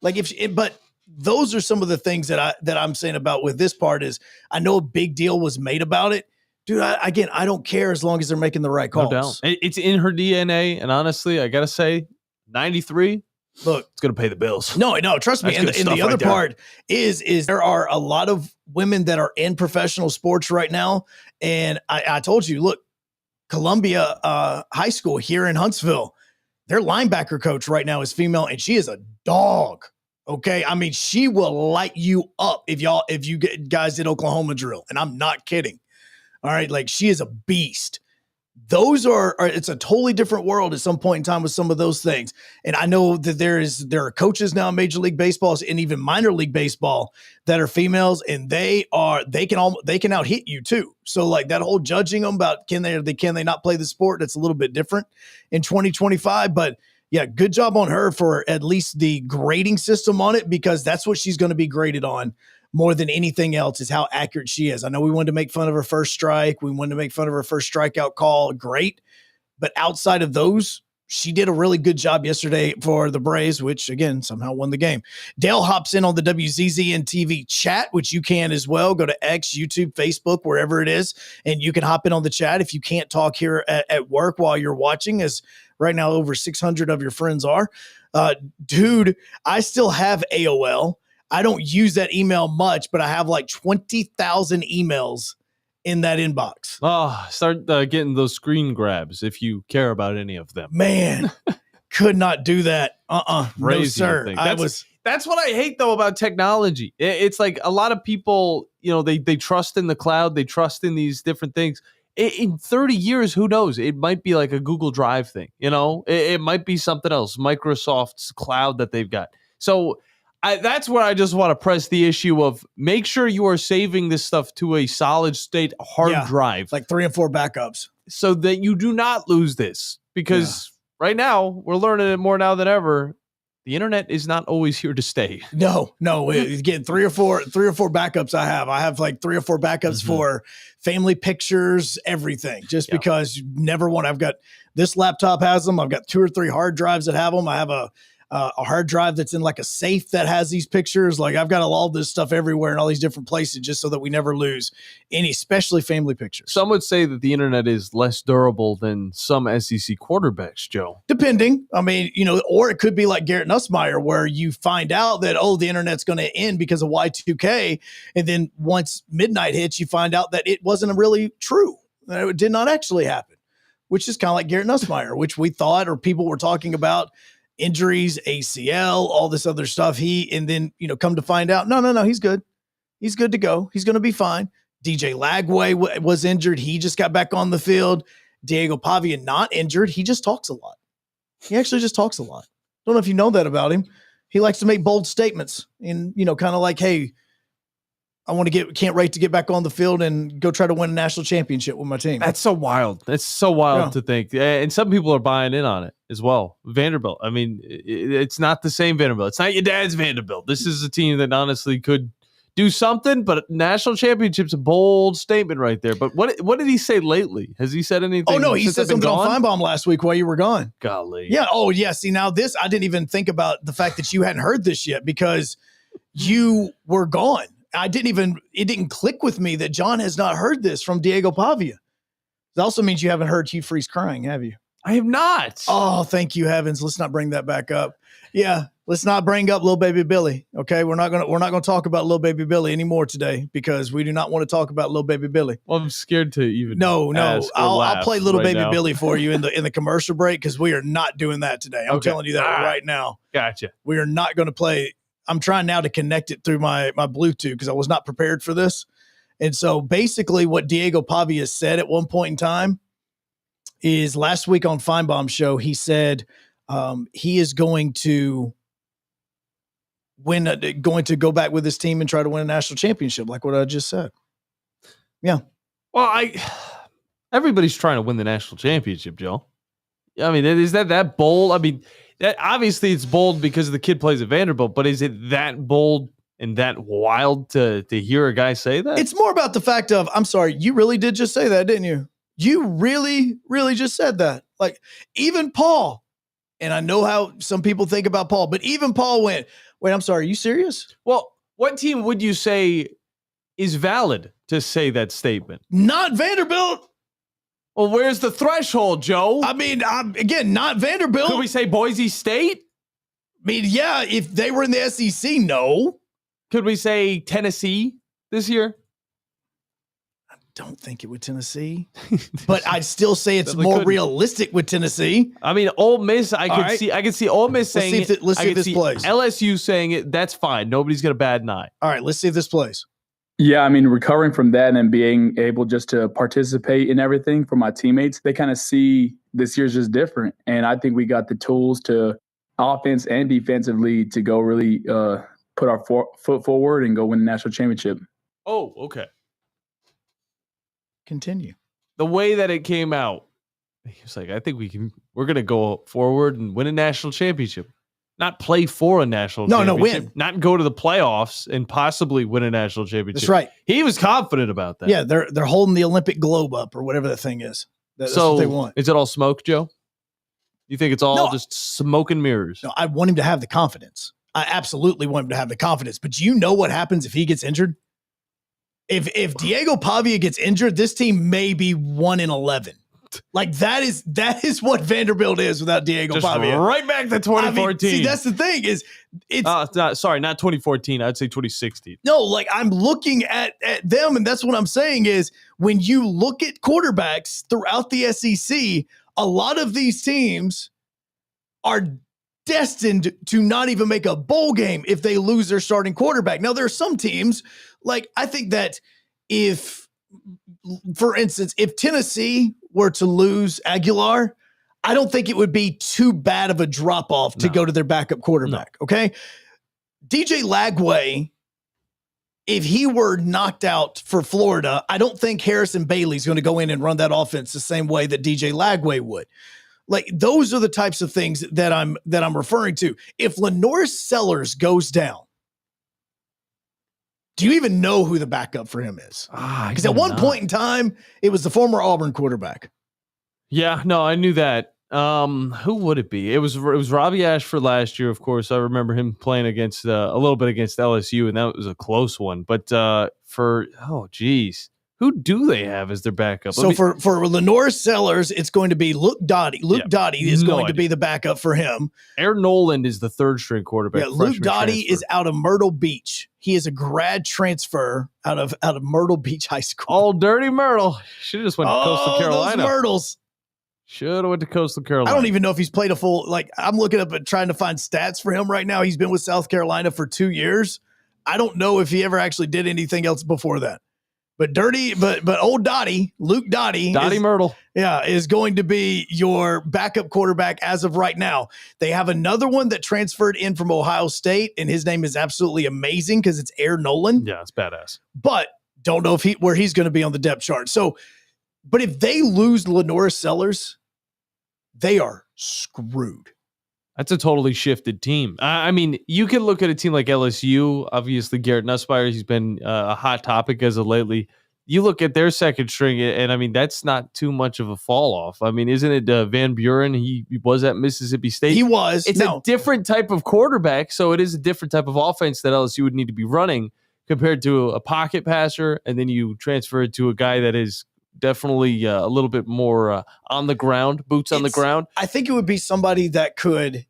Like, but those are some of the things that I'm saying about with this part is I know a big deal was made about it. Dude, I don't care as long as they're making the right calls. No doubt. It's in her DNA, and honestly, I got to say, 93, look, it's going to pay the bills. No, trust me. And the other part is there are a lot of women that are in professional sports right now. And I told you, look, Columbia High School here in Huntsville, their linebacker coach right now is female, and she is a dog. Okay. I mean, she will light you up if you guys did Oklahoma drill. And I'm not kidding. All right. Like, she is a beast. Those it's a totally different world at some point in time with some of those things. And I know that there are coaches now in Major League Baseball and even minor league baseball that are females, and they can out hit you too. So, like, that whole judging them about can they not play the sport, that's a little bit different in 2025. But yeah, good job on her for at least the grading system on it, because that's what she's going to be graded on more than anything else, is how accurate she is. I know we wanted to make fun of her first strike. We wanted to make fun of her first strikeout call. Great. But outside of those, she did a really good job yesterday for the Braves, which, again, somehow won the game. Dale hops in on the WZZN TV chat, which you can as well. Go to X, YouTube, Facebook, wherever it is, and you can hop in on the chat if you can't talk here at work while you're watching, as right now over 600 of your friends are. Dude, I still have AOL. I don't use that email much, but I have like 20,000 emails in that inbox. Oh, start getting those screen grabs if you care about any of them. Man, could not do that. No, Crazy sir. thing. I That's- was. That's what I hate though about technology. It's like a lot of people, they trust in the cloud, they trust in these different things. In 30 years, who knows? It might be like a Google Drive thing, It might be something else, Microsoft's cloud that they've got. So that's where I just want to press the issue of make sure you are saving this stuff to a solid state hard drive. Like 3 and 4 backups. So that you do not lose this. Because right now, we're learning it more now than ever. The internet is not always here to stay. No. Again, 3 or 4 backups I have like 3 or 4 backups for family pictures, everything, just because you never want. I've got this laptop has them. I've got 2 or 3 hard drives that have them. I have a hard drive that's in like a safe that has these pictures. Like I've got all this stuff everywhere in all these different places just so that we never lose any, especially family pictures. Some would say that the internet is less durable than some SEC quarterbacks, Joe. Depending. I mean, or it could be like Garrett Nussmeier where you find out that, the internet's going to end because of Y2K. And then once midnight hits, you find out that it wasn't really true. It did not actually happen, which is kind of like Garrett Nussmeier, which we thought or people were talking about. Injuries, ACL, all this other stuff. And then, come to find out, no, he's good. He's good to go. He's going to be fine. DJ Lagway was injured. He just got back on the field. Diego Pavia not injured. He just talks a lot. He actually just talks a lot. Don't know if you know that about him. He likes to make bold statements and, kind of like, hey, can't wait to get back on the field and go try to win a national championship with my team. That's so wild. That's so wild to think. And some people are buying in on it as well. Vanderbilt. I mean, it's not the same Vanderbilt. It's not your dad's Vanderbilt. This is a team that honestly could do something, but national championship's a bold statement right there. But what did he say lately? Has he said anything? Oh, no, he said something on Feinbaum last week while you were gone. Golly. Yeah. Oh, yeah. See, now this, I didn't even think about the fact that you hadn't heard this yet because you were gone. It didn't click with me that John has not heard this from Diego Pavia. It also means you haven't heard Hugh Freeze crying, have you? I have not. Oh, thank you, heavens. Let's not bring that back up. Yeah, let's not bring up little baby Billy. Okay, we're not gonna talk about little baby Billy anymore today because we do not want to talk about little baby Billy. Well, I'm scared to even. No. I'll play little baby now. Billy for you in the commercial break because we are not doing that today. I'm telling you that right now. Gotcha. We are not going to play. I'm trying now to connect it through my Bluetooth because I was not prepared for this. And so basically what Diego Pavia said at one point in time is last week on Feinbaum's show, he said he is going to go back with his team and try to win a national championship, like what I just said. Yeah. Well, everybody's trying to win the national championship, Joe. I mean, is that bold? I mean, obviously it's bold because the kid plays at Vanderbilt, but is it that bold and that wild to hear a guy say that? It's more about the fact of, I'm sorry, you really did just say that, didn't you? You really, really just said that. Like even Paul, and I know how some people think about Paul, but even Paul went, wait, I'm sorry, are you serious? Well, what team would you say is valid to say that statement? Not Vanderbilt. Well, where's the threshold, Joe? I mean, again, not Vanderbilt. Could we say Boise State? I mean, yeah, if they were in the SEC, no. Could we say Tennessee this year? I don't think it would Tennessee, but I'd still say it's more realistic with Tennessee. I mean, Ole Miss, I could see Ole Miss saying it. Let's see if this plays. LSU saying it. That's fine. Nobody's going to bat an eye. All right, let's see if this plays. Yeah, I mean, recovering from that and being able just to participate in everything for my teammates, they kind of see this year's just different. And I think we got the tools to offense and defensively to go really put our foot forward and go win the national championship. Oh, okay. Continue. The way that it came out, he was like, I think we're going to go forward and win a national championship. Not play for a national championship. Win. Not go to the playoffs and possibly win a national championship. That's right. He was confident about that. Yeah, they're holding the Olympic globe up or whatever that thing is. That's what they want. Is it all smoke, Joe? You think it's all just smoke and mirrors? No, I want him to have the confidence. I absolutely want him to have the confidence. But you know what happens if he gets injured? If Diego Pavia gets injured, this team may be 1-11. Like that is what Vanderbilt is without Diego Pavia. Right back to 2014. I mean, see, that's the thing is it's not 2014. I'd say 2016. No, like I'm looking at them, and that's what I'm saying is when you look at quarterbacks throughout the SEC, a lot of these teams are destined to not even make a bowl game if they lose their starting quarterback. Now, there are some teams, like I think that for instance, if Tennessee were to lose Aguilar, I don't think it would be too bad of a drop-off to go to their backup quarterback, okay? DJ Lagway, if he were knocked out for Florida, I don't think Harrison Bailey's going to go in and run that offense the same way that DJ Lagway would. Like, those are the types of things that I'm referring to. If Lenore Sellers goes down, do you even know who the backup for him is? Because at one point in time, it was the former Auburn quarterback. Yeah, no, I knew that. Who would it be? It was Robbie Ashford last year, of course. I remember him playing against a little bit against LSU, and that was a close one. But who do they have as their backup? So for Lenore Sellers, it's going to be Luke Dottie. Luke Dottie is going to be the backup for him. Aaron Noland is the third string quarterback. Yeah, Luke Dottie is out of Myrtle Beach. He is a grad transfer out of Myrtle Beach High School. Oh, dirty Myrtle. Should have just went to Coastal Carolina. Those Myrtles. Should have went to Coastal Carolina. I don't even know if he's played a full, I'm looking up and trying to find stats for him right now. He's been with South Carolina for 2 years. I don't know if he ever actually did anything else before that. But old Dottie, Luke Dottie. Myrtle. Yeah, is going to be your backup quarterback as of right now. They have another one that transferred in from Ohio State, and his name is absolutely amazing because it's Air Nolan. Yeah, it's badass. But don't know where he's going to be on the depth chart. So, but if they lose Lenore Sellers, they are screwed. That's a totally shifted team. I mean, you can look at a team like LSU. Obviously, Garrett Nussmeier, he's been a hot topic as of lately. You look at their second string, and I mean, that's not too much of a fall off. I mean, isn't it Van Buren? He was at Mississippi State. He was. It's a different type of quarterback, so it is a different type of offense that LSU would need to be running compared to a pocket passer, and then you transfer it to a guy that is definitely a little bit more on the ground, boots on the ground. I think it would be somebody that could,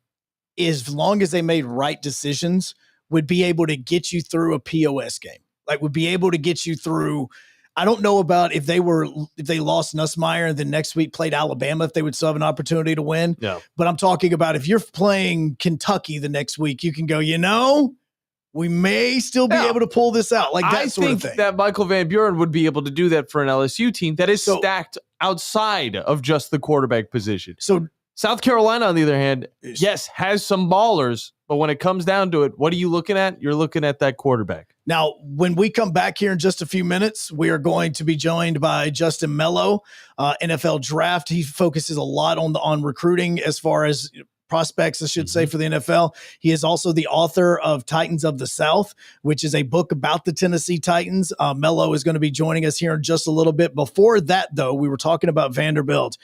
as long as they made right decisions, would be able to get you through a POS game. Like, would be able to get you through. I don't know about if they lost Nussmeier and then next week played Alabama, if they would still have an opportunity to win. Yeah. But I'm talking about if you're playing Kentucky the next week, you can go, we may still be able to pull this out. Like that sort of thing. I think that Michael Van Buren would be able to do that for an LSU team that is stacked outside of just the quarterback position. So South Carolina, on the other hand, yes, has some ballers, but when it comes down to it, what are you looking at? You're looking at that quarterback. Now, when we come back here in just a few minutes, we are going to be joined by Justin Melo, NFL Draft. He focuses a lot on recruiting as far as prospects, I should say, for the NFL. He is also the author of Titans of the South, which is a book about the Tennessee Titans. Melo is going to be joining us here in just a little bit. Before that, though, we were talking about Vanderbilt.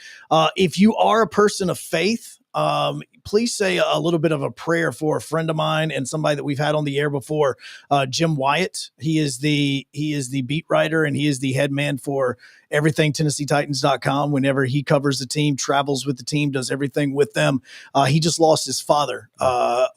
If you are a person of faith, please say a little bit of a prayer for a friend of mine and somebody that we've had on the air before, Jim Wyatt. He is the beat writer and he is the head man for everything TennesseeTitans.com. Whenever he covers the team, travels with the team, does everything with them. He just lost his father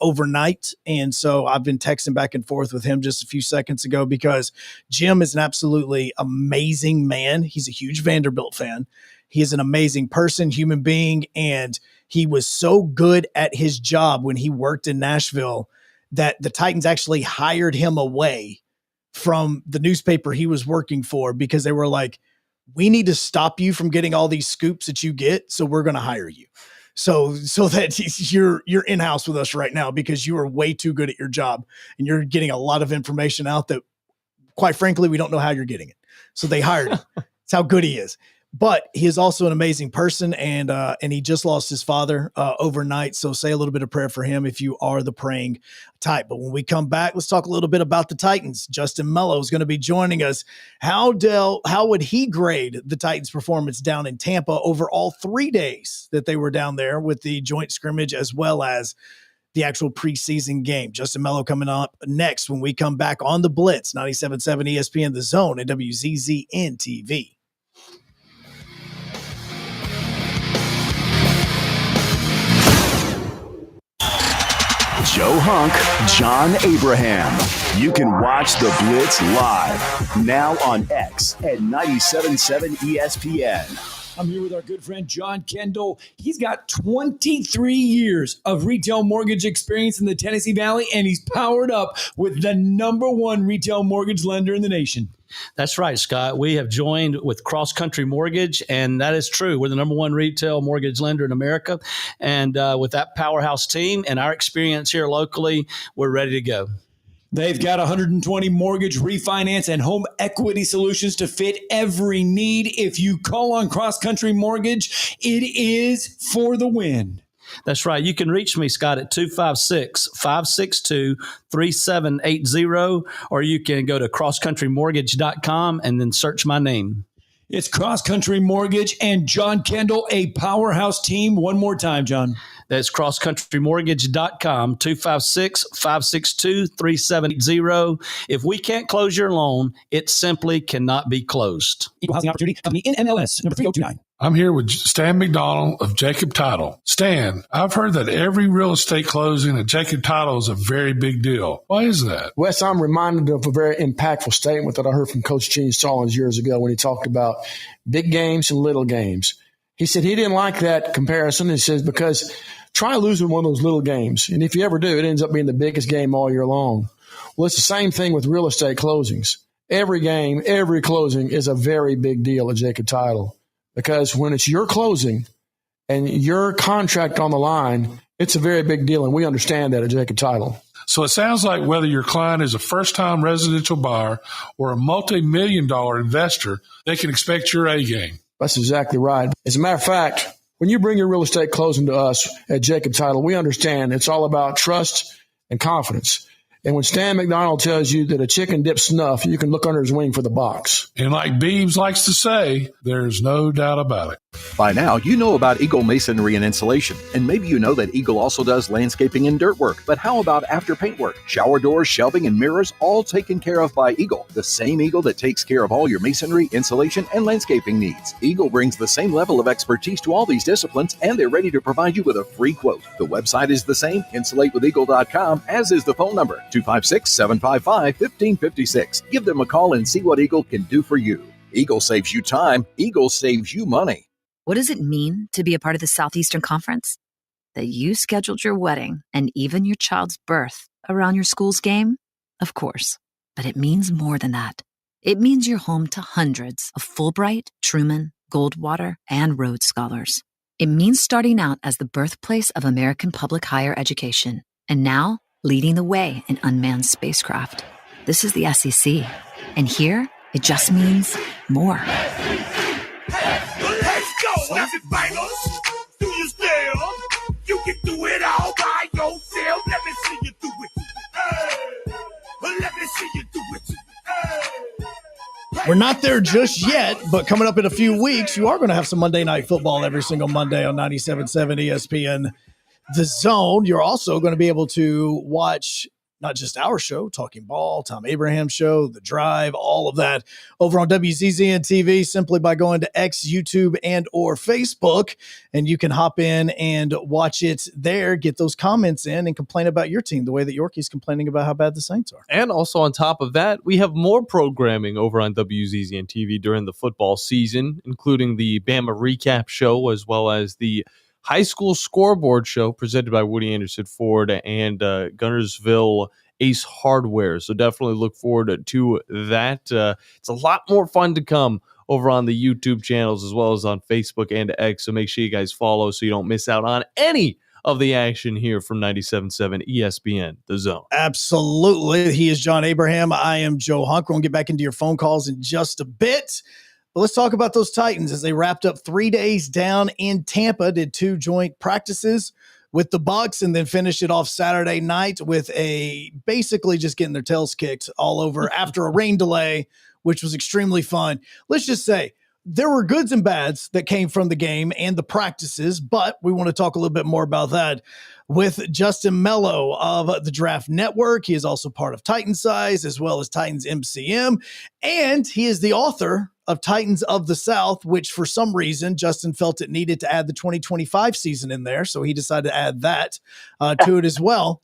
overnight. And so I've been texting back and forth with him just a few seconds ago because Jim is an absolutely amazing man. He's a huge Vanderbilt fan. He is an amazing person, human being, and he was so good at his job when he worked in Nashville that the Titans actually hired him away from the newspaper he was working for because they were like, we need to stop you from getting all these scoops that you get, so we're going to hire you. So that you're in-house with us right now because you are way too good at your job and you're getting a lot of information out that, quite frankly, we don't know how you're getting it. So they hired him. That's how good he is. But he is also an amazing person, and he just lost his father overnight. So say a little bit of prayer for him if you are the praying type. But when we come back, let's talk a little bit about the Titans. Justin Melo is going to be joining us. How would he grade the Titans' performance down in Tampa over all 3 days that they were down there with the joint scrimmage as well as the actual preseason game? Justin Melo coming up next when we come back on the Blitz, 97.7 ESPN, The Zone, and WZZN TV. Joe Hunk, John Abraham. You can watch the Blitz live now on X at 97.7 ESPN. I'm here with our good friend John Kendall. He's got 23 years of retail mortgage experience in the Tennessee Valley, and he's powered up with the #1 retail mortgage lender in the nation. That's right, Scott. We have joined with Cross Country Mortgage, and that is true. We're the #1 retail mortgage lender in America. And with that powerhouse team and our experience here locally, we're ready to go. They've got 120 mortgage, refinance, and home equity solutions to fit every need. If you call on Cross Country Mortgage, it is for the win. That's right. You can reach me, Scott, at 256-562-3780, or you can go to crosscountrymortgage.com and then search my name. It's Cross Country Mortgage and John Kendall, a powerhouse team. One more time, John. That's crosscountrymortgage.com, 256-562-3780. If we can't close your loan, it simply cannot be closed. Equal Housing Opportunity Company, NMLS, number 3029. I'm here with Stan McDonald of Jacob Title. Stan, I've heard that every real estate closing at Jacob Title is a very big deal. Why is that? Wes, I'm reminded of a very impactful statement that I heard from Coach Gene Stallings years ago when he talked about big games and little games. He said he didn't like that comparison. He says, because try losing one of those little games. And if you ever do, it ends up being the biggest game all year long. Well, it's the same thing with real estate closings. Every game, every closing is a very big deal at Jacob Title. Because when it's your closing and your contract on the line, it's a very big deal, and we understand that at Jacob Title. So it sounds like whether your client is a first-time residential buyer or a multi-million-dollar investor, they can expect your A game. That's exactly right. As a matter of fact, when you bring your real estate closing to us at Jacob Title, we understand it's all about trust and confidence. And when Stan McDonald tells you that a chicken dips snuff, you can look under his wing for the box. And like Beebs likes to say, there's no doubt about it. By now, you know about Eagle Masonry and Insulation, and maybe you know that Eagle also does landscaping and dirt work. But how about after paint work? Shower doors, shelving, and mirrors, all taken care of by Eagle, the same Eagle that takes care of all your masonry, insulation, and landscaping needs. Eagle brings the same level of expertise to all these disciplines, and they're ready to provide you with a free quote. The website is the same, insulatewitheagle.com, as is the phone number, 256-755-1556. Give them a call and see what Eagle can do for you. Eagle saves you time. Eagle saves you money. What does it mean to be a part of the Southeastern Conference? That you scheduled your wedding and even your child's birth around your school's game? Of course. But it means more than that. It means you're home to hundreds of Fulbright, Truman, Goldwater, and Rhodes Scholars. It means starting out as the birthplace of American public higher education, and now leading the way in unmanned spacecraft. This is the SEC. And here, it just means more. Let's go, everybangers. Do you still? You can do it all by yourself. Let me see you do it. Hey. Let me see you do it. Hey. We're not there just yet, but coming up in a few weeks, you are going to have some Monday Night Football every single Monday on 97.7 ESPN The Zone. You're also going to be able to watch not just our show, Talking Ball, Tom Abraham's show, The Drive, all of that over on WZZN TV simply by going to X, YouTube, and or Facebook. And you can hop in and watch it there, get those comments in, and complain about your team the way that Yorkie's complaining about how bad the Saints are. And also on top of that, we have more programming over on WZZN TV during the football season, including the Bama Recap Show, as well as the High School Scoreboard Show presented by Woody Anderson Ford and Gunnersville Ace Hardware. So definitely look forward to that. It's a lot more fun to come over on the YouTube channels as well as on Facebook and X. So make sure you guys follow so you don't miss out on any of the action here from 97.7 ESPN, The Zone. Absolutely. He is John Abraham. I am Joe Hunk. We're going to get back into your phone calls in just a bit. But let's talk about those Titans as they wrapped up 3 days down in Tampa, did 2 joint practices with the Bucs, and then finished it off Saturday night with a basically just getting their tails kicked all over after a rain delay, which was extremely fun. Let's just say there were goods and bads that came from the game and the practices, but we want to talk a little bit more about that with Justin Melo of the Draft Network. He is also part of Titans Size as well as Titans MCM, and he is the author of Titans of the South, which for some reason Justin felt it needed to add the 2025 season in there, so he decided to add that to it as well.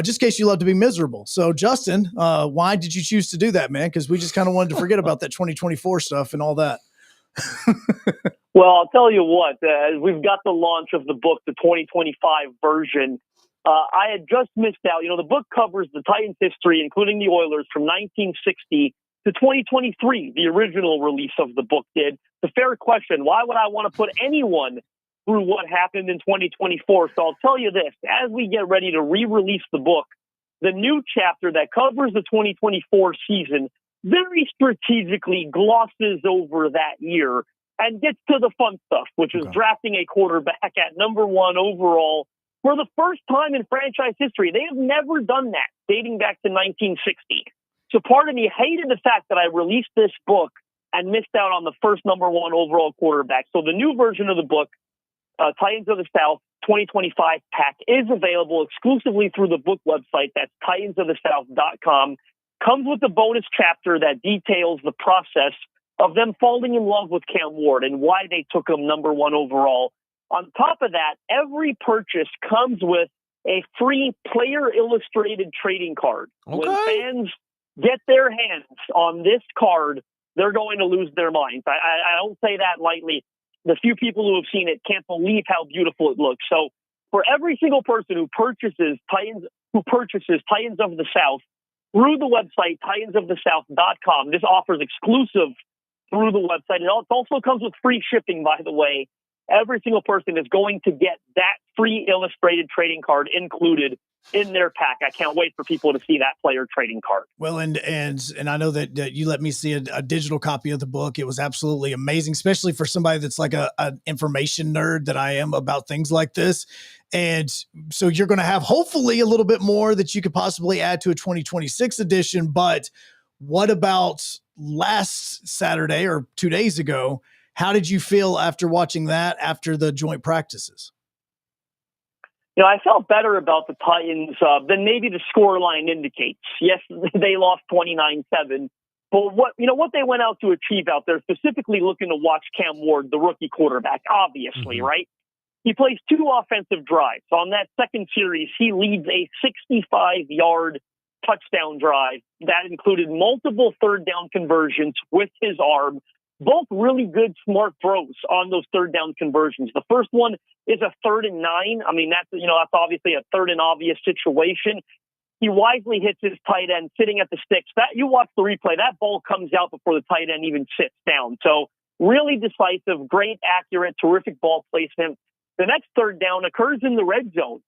Just in case you love to be miserable. So, Justin, why did you choose to do that, man? Because we just kind of wanted to forget about that 2024 stuff and all that. Well, I'll tell you what, we've got the launch of the book, the 2025 version. I had just missed out. The book covers the Titans' history, including the Oilers, from 1960 to 2023. The original release of the book did. It's a fair question. Why would I want to put anyone through what happened in 2024? So I'll tell you this. As we get ready to re-release the book, the new chapter that covers the 2024 season very strategically glosses over that year and gets to the fun stuff, which is drafting a quarterback at number 1 overall for the first time in franchise history. They have never done that, dating back to 1960. So part of me hated the fact that I released this book and missed out on the first number 1 overall quarterback. So the new version of the book, Titans of the South 2025 pack, is available exclusively through the book website. That's titansofthesouth.com. Comes with a bonus chapter that details the process of them falling in love with Cam Ward and why they took him number 1 overall. On top of that, every purchase comes with a free player illustrated trading card. Okay. When fans get their hands on this card, they're going to lose their minds. I don't say that lightly. The few people who have seen it can't believe how beautiful it looks. So for every single person who purchases Titans of the South through the website, titansofthesouth.com, this offers exclusive through the website. It also comes with free shipping, by the way. Every single person is going to get that free illustrated trading card included in their pack. I can't wait for people to see that player trading card. Well, and I know that you let me see a digital copy of the book. It was absolutely amazing, especially for somebody that's like an information nerd that I am about things like this. And so you're going to have hopefully a little bit more that you could possibly add to a 2026 edition. But what about last Saturday or 2 days ago? How did you feel after watching that after the joint practices? I felt better about the Titans than maybe the scoreline indicates. Yes, they lost 29-7. But what they went out to achieve out there, specifically looking to watch Cam Ward, the rookie quarterback, obviously, right? He plays 2 offensive drives. On that second series, he leads a 65-yard touchdown drive that included multiple third down conversions with his arm. Both really good, smart throws on those third down conversions. The first one is a 3rd and 9. I mean, that's obviously a third and obvious situation. He wisely hits his tight end sitting at the sticks. That you watch the replay, that ball comes out before the tight end even sits down. So really decisive, great, accurate, terrific ball placement. The next third down occurs in the red zone.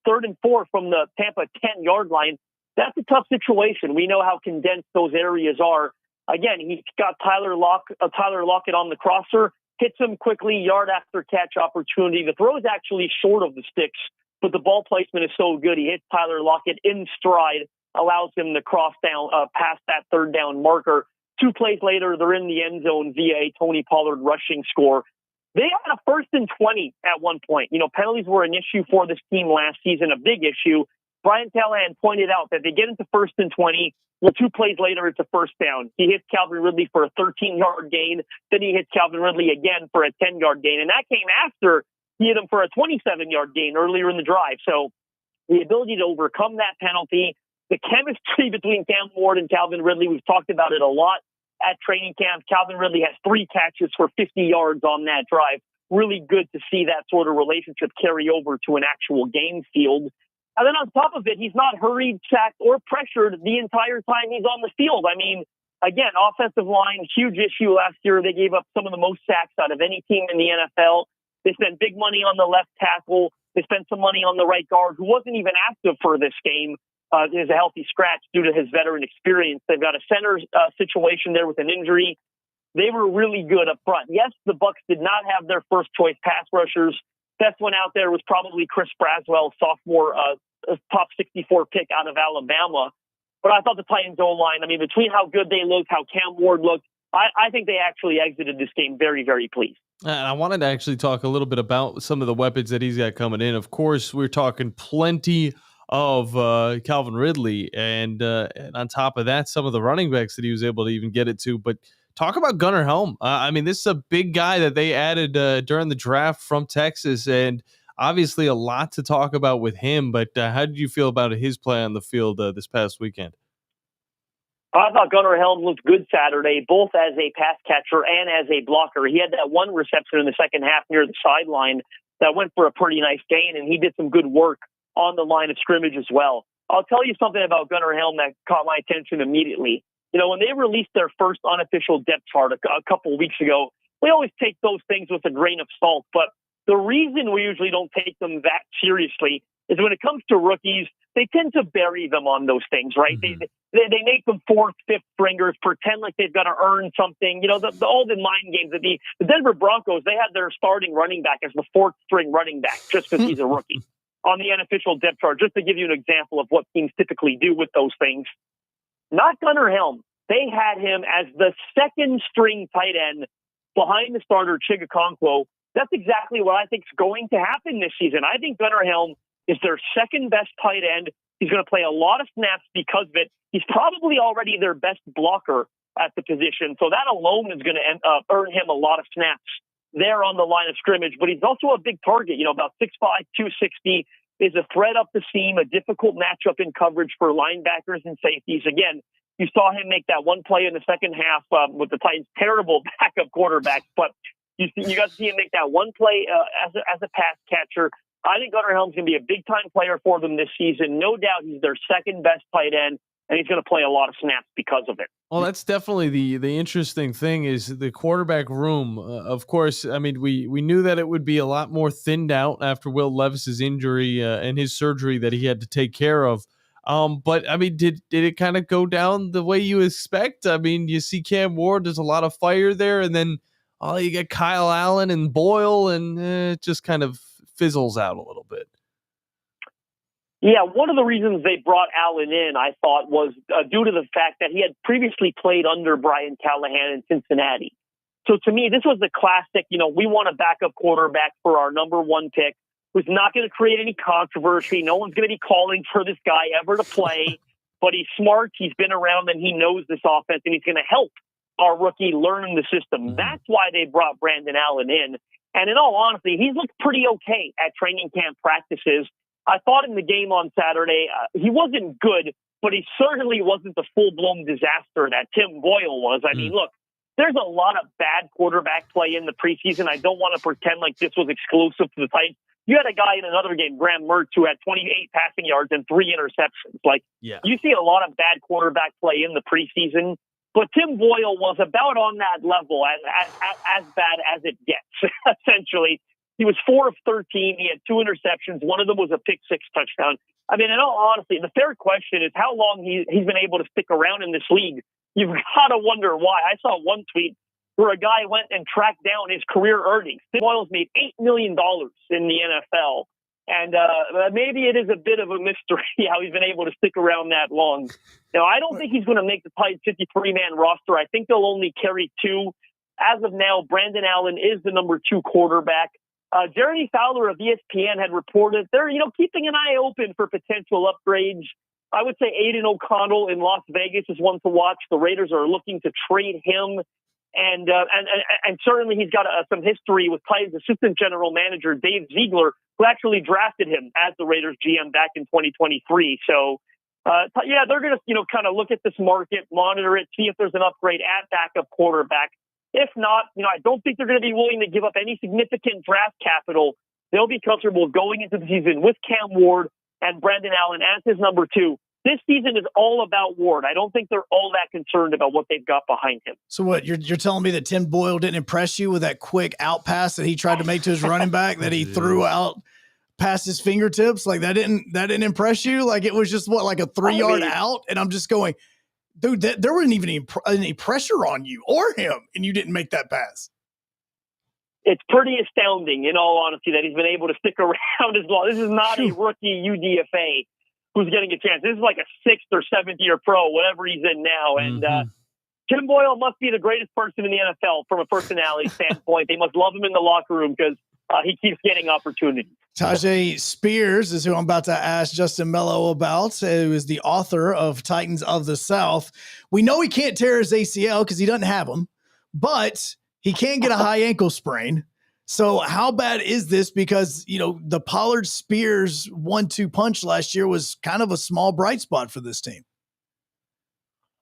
3rd and 4 from the Tampa 10-yard line. That's a tough situation. We know how condensed those areas are. Again, he's got Tyler Lockett on the crosser, hits him quickly, yard after catch opportunity. The throw is actually short of the sticks, but the ball placement is so good. He hits Tyler Lockett in stride, allows him to cross down past that third down marker. 2 plays later, they're in the end zone via a Tony Pollard rushing score. They had a 1st and 20 at one point. Penalties were an issue for this team last season, a big issue. Brian Callahan pointed out that they get into 1st and 20. Well, 2 plays later, it's a first down. He hits Calvin Ridley for a 13-yard gain. Then he hits Calvin Ridley again for a 10-yard gain. And that came after he hit him for a 27-yard gain earlier in the drive. So the ability to overcome that penalty, the chemistry between Cam Ward and Calvin Ridley, we've talked about it a lot at training camp. Calvin Ridley has 3 catches for 50 yards on that drive. Really good to see that sort of relationship carry over to an actual game field. And then on top of it, he's not hurried, sacked, or pressured the entire time he's on the field. I mean, again, offensive line, huge issue last year. They gave up some of the most sacks out of any team in the NFL. They spent big money on the left tackle. They spent some money on the right guard, who wasn't even active for this game. Is a healthy scratch due to his veteran experience. They've got a center situation there with an injury. They were really good up front. Yes, the Bucs did not have their first choice pass rushers. Best one out there was probably Chris Braswell, sophomore, top 64 pick out of Alabama. But I thought the Titans O-line, I mean, between how good they looked, how Cam Ward looked, I think they actually exited this game very, very pleased. And I wanted to actually talk a little bit about some of the weapons that he's got coming in. Of course, we're talking plenty of Calvin Ridley, and on top of that, some of the running backs that he was able to even get it to. But talk about Gunnar Helm. I mean, this is a big guy that they added during the draft from Texas, and obviously a lot to talk about with him. But how did you feel about his play on the field this past weekend? I thought Gunnar Helm looked good Saturday, both as a pass catcher and as a blocker. He had that one reception in the second half near the sideline that went for a pretty nice gain, and he did some good work on the line of scrimmage as well. I'll tell you something about Gunnar Helm that caught my attention immediately. You know, when they released their first unofficial depth chart a couple of weeks ago, we always take those things with a grain of salt, but the reason we usually don't take them that seriously is when it comes to rookies, they tend to bury them on those things, right? Mm-hmm. They make them fourth, fifth stringers, pretend like they've got to earn something. You know, all the mind games that the Denver Broncos, they had their starting running back as the fourth string running back just because he's a rookie on the unofficial depth chart, just to give you an example of what teams typically do with those things. Not Gunnar Helm. They had him as the second string tight end behind the starter, Chigakonkwo. That's exactly what I think is going to happen this season. I think Gunnar Helm is their second best tight end. He's going to play a lot of snaps because of it. He's probably already their best blocker at the position. So that alone is going to earn him a lot of snaps there on the line of scrimmage. But he's also a big target, about 6'5", 260, is a threat up the seam, a difficult matchup in coverage for linebackers and safeties. Again, you saw him make that one play in the second half with the Titans' terrible backup quarterback, but you got to see him make that one play as a pass catcher. I think Gunnar Helm's going to be a big-time player for them this season. No doubt he's their second-best tight end, and he's going to play a lot of snaps because of it. Well, that's definitely the interesting thing is the quarterback room. Of course, I mean, we knew that it would be a lot more thinned out after Will Levis's injury and his surgery that he had to take care of. But, I mean, did it kind of go down the way you expect? I mean, you see Cam Ward, there's a lot of fire there, and then you get Kyle Allen and Boyle, and it just kind of fizzles out a little bit. Yeah, one of the reasons they brought Allen in, I thought, was due to the fact that he had previously played under Brian Callahan in Cincinnati. So to me, this was the classic, we want a backup quarterback for our number one pick who's not going to create any controversy. No one's going to be calling for this guy ever to play, but he's smart, he's been around, and he knows this offense, and he's going to help our rookie learn the system. That's why they brought Brandon Allen in. And in all honesty, he's looked pretty okay at training camp practices. I thought in the game on Saturday, he wasn't good, but he certainly wasn't the full-blown disaster that Tim Boyle was. I mean, look, there's a lot of bad quarterback play in the preseason. I don't want to pretend like this was exclusive to the Titans. You had a guy in another game, Graham Mertz, who had 28 passing yards and 3 interceptions. You see a lot of bad quarterback play in the preseason. But Tim Boyle was about on that level, as bad as it gets, essentially. He was 4 of 13. He had 2 interceptions. One of them was a pick-6 touchdown. I mean, in all honesty, the fair question is how long he's been able to stick around in this league. You've got to wonder why. I saw one tweet where a guy went and tracked down his career earnings. Tim Boyle's made $8 million in the NFL. And maybe it is a bit of a mystery how he's been able to stick around that long. Now, I don't think he's going to make the Titans 53-man roster. I think they'll only carry 2. As of now, Brandon Allen is the number 2 quarterback. Jeremy Fowler of ESPN had reported they're, keeping an eye open for potential upgrades. I would say Aiden O'Connell in Las Vegas is one to watch. The Raiders are looking to trade him. And certainly he's got some history with Titans assistant general manager Dave Ziegler, who actually drafted him as the Raiders GM back in 2023. So, they're going to, kind of look at this market, monitor it, see if there's an upgrade at backup quarterback. If not, I don't think they're going to be willing to give up any significant draft capital. They'll be comfortable going into the season with Cam Ward and Brandon Allen as his number 2. This season is all about Ward. I don't think they're all that concerned about what they've got behind him. So what, you're telling me that Tim Boyle didn't impress you with that quick out pass that he tried to make to his running back that he threw out past his fingertips? Like that didn't impress you? Like it was just like a 3-yard out? And I'm just going, dude, there wasn't even any pressure on you or him, and you didn't make that pass. It's pretty astounding, in all honesty, that he's been able to stick around as long. This is not a rookie UDFA who's getting a chance. This is like a 6th or 7th year pro, whatever he's in now. And Tim Boyle must be the greatest person in the NFL from a personality standpoint. They must love him in the locker room because he keeps getting opportunities. Tajay Spears is who I'm about to ask Justin Melo about, who is the author of Titans of the South. We know he can't tear his ACL because he doesn't have them, but he can get a high ankle sprain. So how bad is this? Because, the Pollard-Spears 1-2 punch last year was kind of a small bright spot for this team.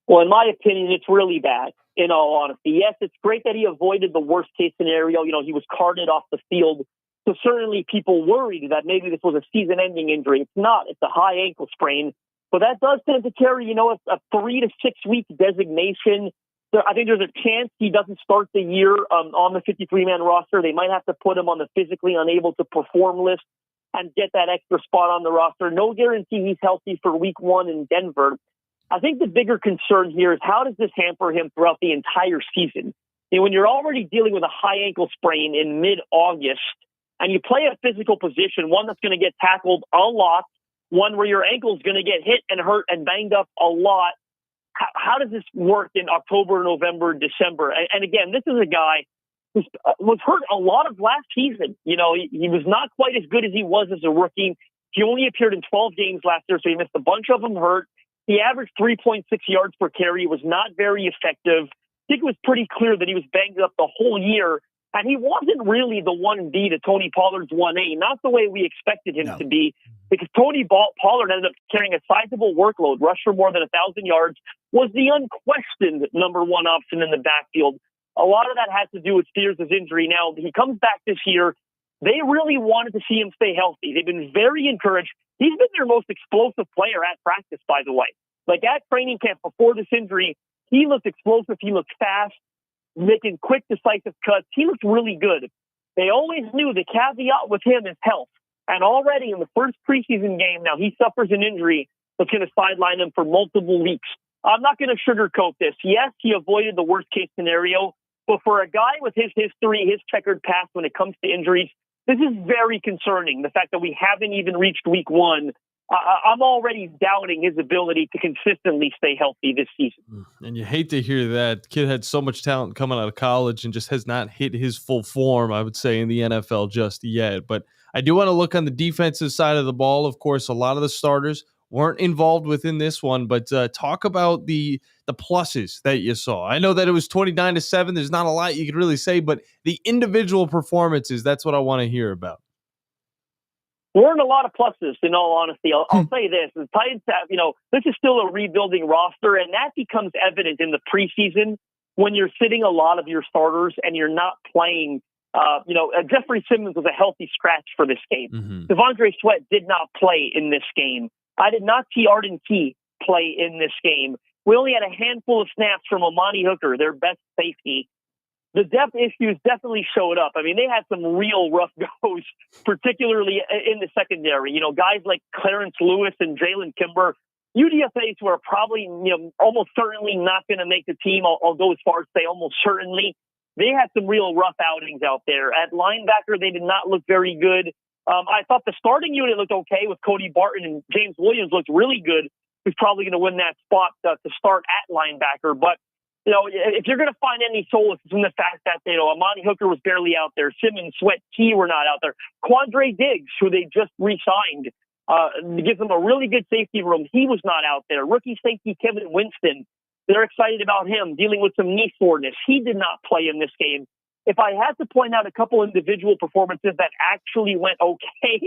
Well, in my opinion, it's really bad, in all honesty. Yes, it's great that he avoided the worst-case scenario. He was carted off the field. So certainly people worried that maybe this was a season-ending injury. It's not. It's a high ankle sprain. But that does tend to carry, a 3 to 6 week designation. I think there's a chance he doesn't start the year on the 53-man roster. They might have to put him on the physically unable to perform list and get that extra spot on the roster. No guarantee he's healthy for week 1 in Denver. I think the bigger concern here is how does this hamper him throughout the entire season? When you're already dealing with a high ankle sprain in mid-August and you play a physical position, one that's going to get tackled a lot, one where your ankle's going to get hit and hurt and banged up a lot, how does this work in October, November, December? And again, this is a guy who was hurt a lot of last season. He was not quite as good as he was as a rookie. He only appeared in 12 games last year, so he missed a bunch of them hurt. He averaged 3.6 yards per carry. He was not very effective. I think it was pretty clear that he was banged up the whole year. And he wasn't really the 1B to Tony Pollard's 1A, not the way we expected him to be, because Tony Pollard ended up carrying a sizable workload, rushed for more than 1,000 yards, was the unquestioned number one option in the backfield. A lot of that had to do with Spears' injury. Now, he comes back this year. They really wanted to see him stay healthy. They've been very encouraged. He's been their most explosive player at practice, by the way. Like at training camp before this injury, he looked explosive. He looked fast, making quick, decisive cuts. He looked really good. They always knew the caveat with him is health. And already in the first preseason game, now he suffers an injury that's going to sideline him for multiple weeks. I'm not going to sugarcoat this. Yes, he avoided the worst-case scenario, but for a guy with his history, his checkered past when it comes to injuries, this is very concerning, the fact that we haven't even reached week 1. I'm already doubting his ability to consistently stay healthy this season. And you hate to hear that. Kid had so much talent coming out of college and just has not hit his full form, I would say, in the NFL just yet. But I do want to look on the defensive side of the ball. Of course, a lot of the starters weren't involved within this one, but talk about the pluses that you saw. I know that it was 29-7. There's not a lot you could really say, but the individual performances, that's what I want to hear about. Weren't a lot of pluses, in all honesty. I'll say this. The Titans have, this is still a rebuilding roster, and that becomes evident in the preseason when you're sitting a lot of your starters and you're not playing. Jeffrey Simmons was a healthy scratch for this game. Devondre Sweat did not play in this game. I did not see Arden Key play in this game. We only had a handful of snaps from Amani Hooker, their best safety. The depth issues definitely showed up. I mean, they had some real rough goes, particularly in the secondary. Guys like Clarence Lewis and Jalen Kimber, UDFAs who are probably, almost certainly not going to make the team. I'll go as far as say almost certainly. They had some real rough outings out there. At linebacker, they did not look very good. I thought the starting unit looked okay with Cody Barton, and James Williams looked really good. Who's probably going to win that spot to start at linebacker. But if you're going to find any solace in the fact that, Amani Hooker was barely out there, Simmons, Sweat, Key were not out there. Quandre Diggs, who they just re-signed, gives them a really good safety room. He was not out there. Rookie safety Kevin Winston, they're excited about him dealing with some knee soreness. He did not play in this game. If I had to point out a couple individual performances that actually went okay,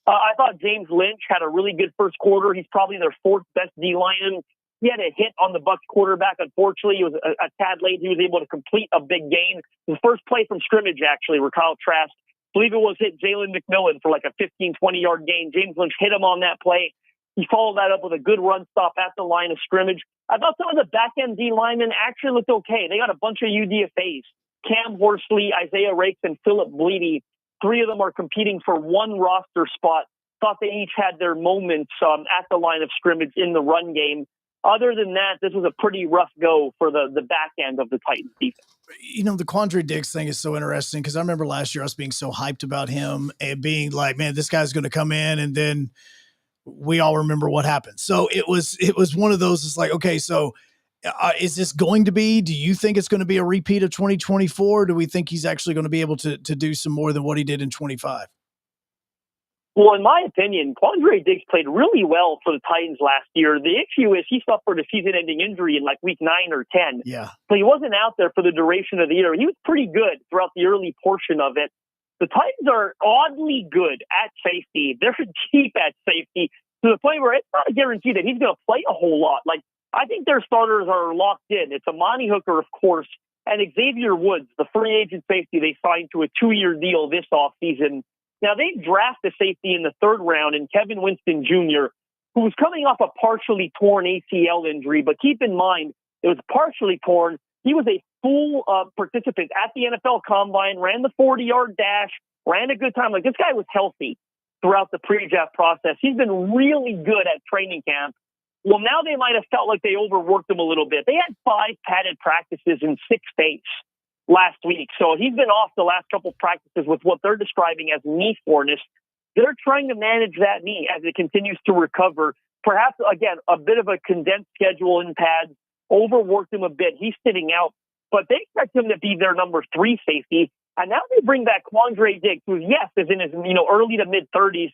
I thought James Lynch had a really good first quarter. He's probably their 4th best D-lineman. He had a hit on the Bucs quarterback. Unfortunately, he was a tad late. He was able to complete a big gain. His first play from scrimmage, actually, where Kyle Trask, I believe it was, hit Jalen McMillan for like a 15, 20-yard gain. James Lynch hit him on that play. He followed that up with a good run stop at the line of scrimmage. I thought some of the back-end D linemen actually looked okay. They got a bunch of UDFAs. Cam Horsley, Isaiah Rakes, and Philip Bleedy. 3 of them are competing for one roster spot. Thought they each had their moments at the line of scrimmage in the run game. Other than that, this was a pretty rough go for the back end of the Titans defense. The Quandre Diggs thing is so interesting because I remember last year us being so hyped about him and being like, man, this guy's going to come in, and then we all remember what happened. So it was one of those. It's like, okay, so is this going to be? Do you think it's going to be a repeat of 2024? Do we think he's actually going to be able to do some more than what he did in 25? Well, in my opinion, Quandre Diggs played really well for the Titans last year. The issue is he suffered a season-ending injury in like week 9 or 10. Yeah. So he wasn't out there for the duration of the year. He was pretty good throughout the early portion of it. The Titans are oddly good at safety. They're deep at safety to the point where it's not a guarantee that he's going to play a whole lot. Like, I think their starters are locked in. It's Amani Hooker, of course, and Xavier Woods, the free agent safety they signed to a 2-year deal this offseason. Now, they drafted a safety in the 3rd round in Kevin Winston Jr., who was coming off a partially torn ACL injury. But keep in mind, it was partially torn. He was a full participant at the NFL Combine, ran the 40-yard dash, ran a good time. Like, this guy was healthy throughout the pre-draft process. He's been really good at training camp. Well, now they might have felt like they overworked him a little bit. They had 5 padded practices in 6 days last week. So he's been off the last couple practices with what they're describing as knee soreness. They're trying to manage that knee as it continues to recover. Perhaps, again, a bit of a condensed schedule in pads, overworked him a bit. He's sitting out, but they expect him to be their number 3 safety. And now they bring back Quandre Diggs, who, yes, is in his early to mid-30s,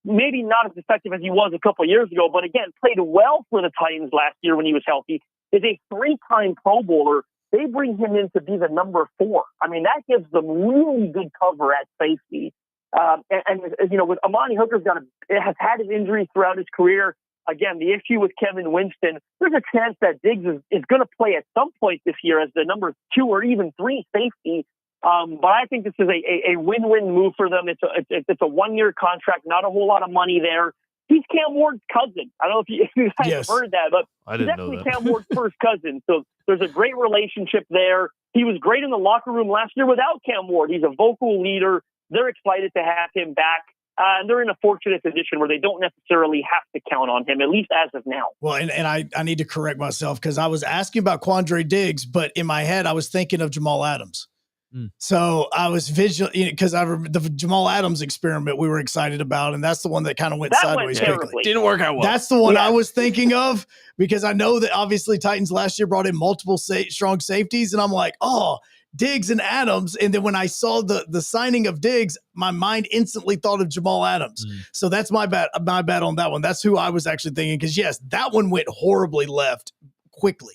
maybe not as effective as he was a couple of years ago, but again, played well for the Titans last year when he was healthy, is a 3-time Pro Bowler. They bring him in to be the number 4. I mean, that gives them really good cover at safety. With Amani Hooker's has had his injuries throughout his career. Again, the issue with Kevin Winston, there's a chance that Diggs is going to play at some point this year as the number 2 or even 3 safety. But I think this is a win-win move for them. It's a 1-year contract, not a whole lot of money there. He's Cam Ward's cousin. I don't know if you guys have heard that, but he's definitely Cam Ward's first cousin. So there's a great relationship there. He was great in the locker room last year without Cam Ward. He's a vocal leader. They're excited to have him back. And they're in a fortunate position where they don't necessarily have to count on him, at least as of now. Well, and I need to correct myself because I was asking about Quandre Diggs, but in my head, I was thinking of Jamal Adams. So I was visual because the Jamal Adams experiment we were excited about, and that's the one that kind of went sideways quickly. Didn't work out well. That's the one I was thinking of because I know that obviously Titans last year brought in multiple strong safeties, and I'm like, oh, Diggs and Adams. And then when I saw the signing of Diggs, my mind instantly thought of Jamal Adams. So that's my bad on that one. That's who I was actually thinking because, yes, that one went horribly left quickly.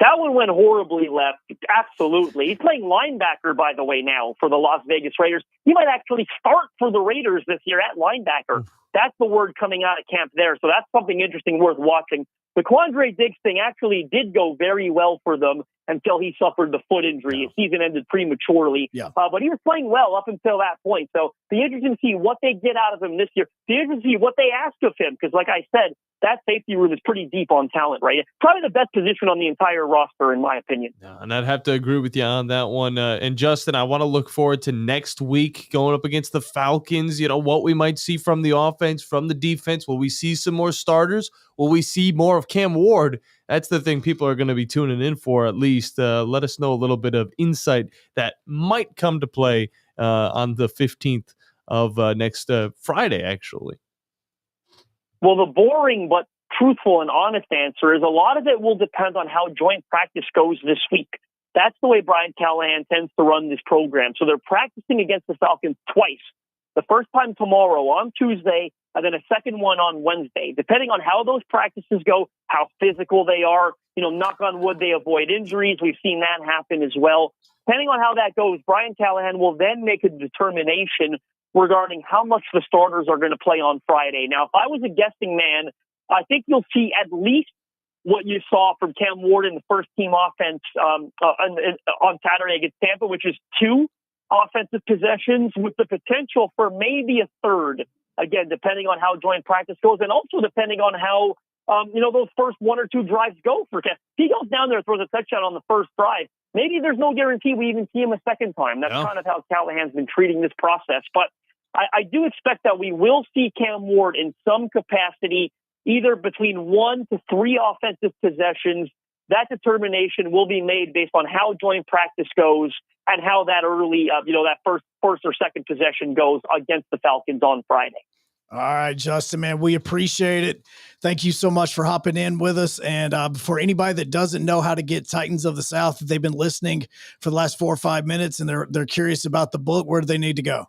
That one went horribly left. Absolutely. He's playing linebacker, by the way, now for the Las Vegas Raiders. He might actually start for the Raiders this year at linebacker. That's the word coming out of camp there. So that's something interesting worth watching. The Quandre Diggs thing actually did go very well for them until he suffered the foot injury. His season ended prematurely. But he was playing well up until that point. So be interesting to see what they get out of him this year. Be interesting to see what they ask of him. Because like I said, that safety room is pretty deep on talent, right? Probably the best position on the entire roster, in my opinion. And I'd have to agree with you on that one. And Justin, I want to look forward to next week going up against the Falcons. What we might see from the offense, from the defense. Will we see some more starters? Will we see more of Cam Ward? That's the thing people are going to be tuning in for, at least. Let us know a little bit of insight that might come to play on the 15th of next Friday, actually. Well, the boring but truthful and honest answer is a lot of it will depend on how joint practice goes this week. That's the way Brian Callahan tends to run this program. So they're practicing against the Falcons twice. The first time tomorrow on Tuesday, and then a second one on Wednesday. Depending on how those practices go, how physical they are, knock on wood, they avoid injuries. We've seen that happen as well. Depending on how that goes, Brian Callahan will then make a determination regarding how much the starters are going to play on Friday. Now, if I was a guessing man, I think you'll see at least what you saw from Cam Ward in the first-team offense on Saturday against Tampa, which is 2 offensive possessions with the potential for maybe a third, again, depending on how joint practice goes and also depending on how, those first 1 or 2 drives go for Cam. If he goes down there and throws a touchdown on the first drive, maybe there's no guarantee we even see him a second time. That's kind of how Callahan's been treating this process. But I do expect that we will see Cam Ward in some capacity, either between 1 to 3 offensive possessions. That determination will be made based on how joint practice goes and how that early, that first or second possession goes against the Falcons on Friday. All right, Justin, man, we appreciate it. Thank you so much for hopping in with us. And for anybody that doesn't know how to get Titans of the South, if they've been listening for the last 4 or 5 minutes and they're curious about the book, where do they need to go?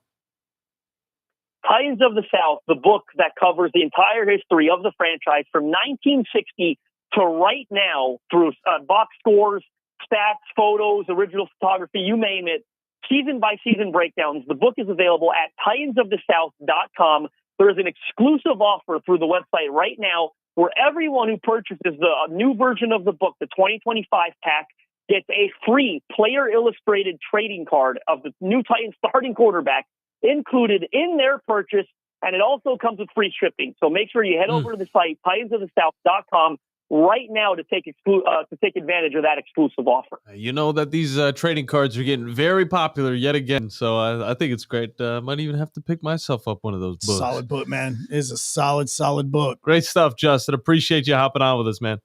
Titans of the South, the book that covers the entire history of the franchise from 1960 to right now through box scores, stats, photos, original photography, you name it, season-by-season breakdowns. The book is available at titansofthesouth.com. There is an exclusive offer through the website right now where everyone who purchases the new version of the book, the 2025 pack, gets a free player illustrated trading card of the new Titans starting quarterback included in their purchase, and it also comes with free shipping. So make sure you head over to the site, titansofthesouth.com, right now to take advantage of that exclusive offer. You know that these trading cards are getting very popular yet again, so I think it's great. Might even have to pick myself up one of those books. Solid book, man. It is a solid book. Great stuff, Justin. Appreciate you hopping on with us, man.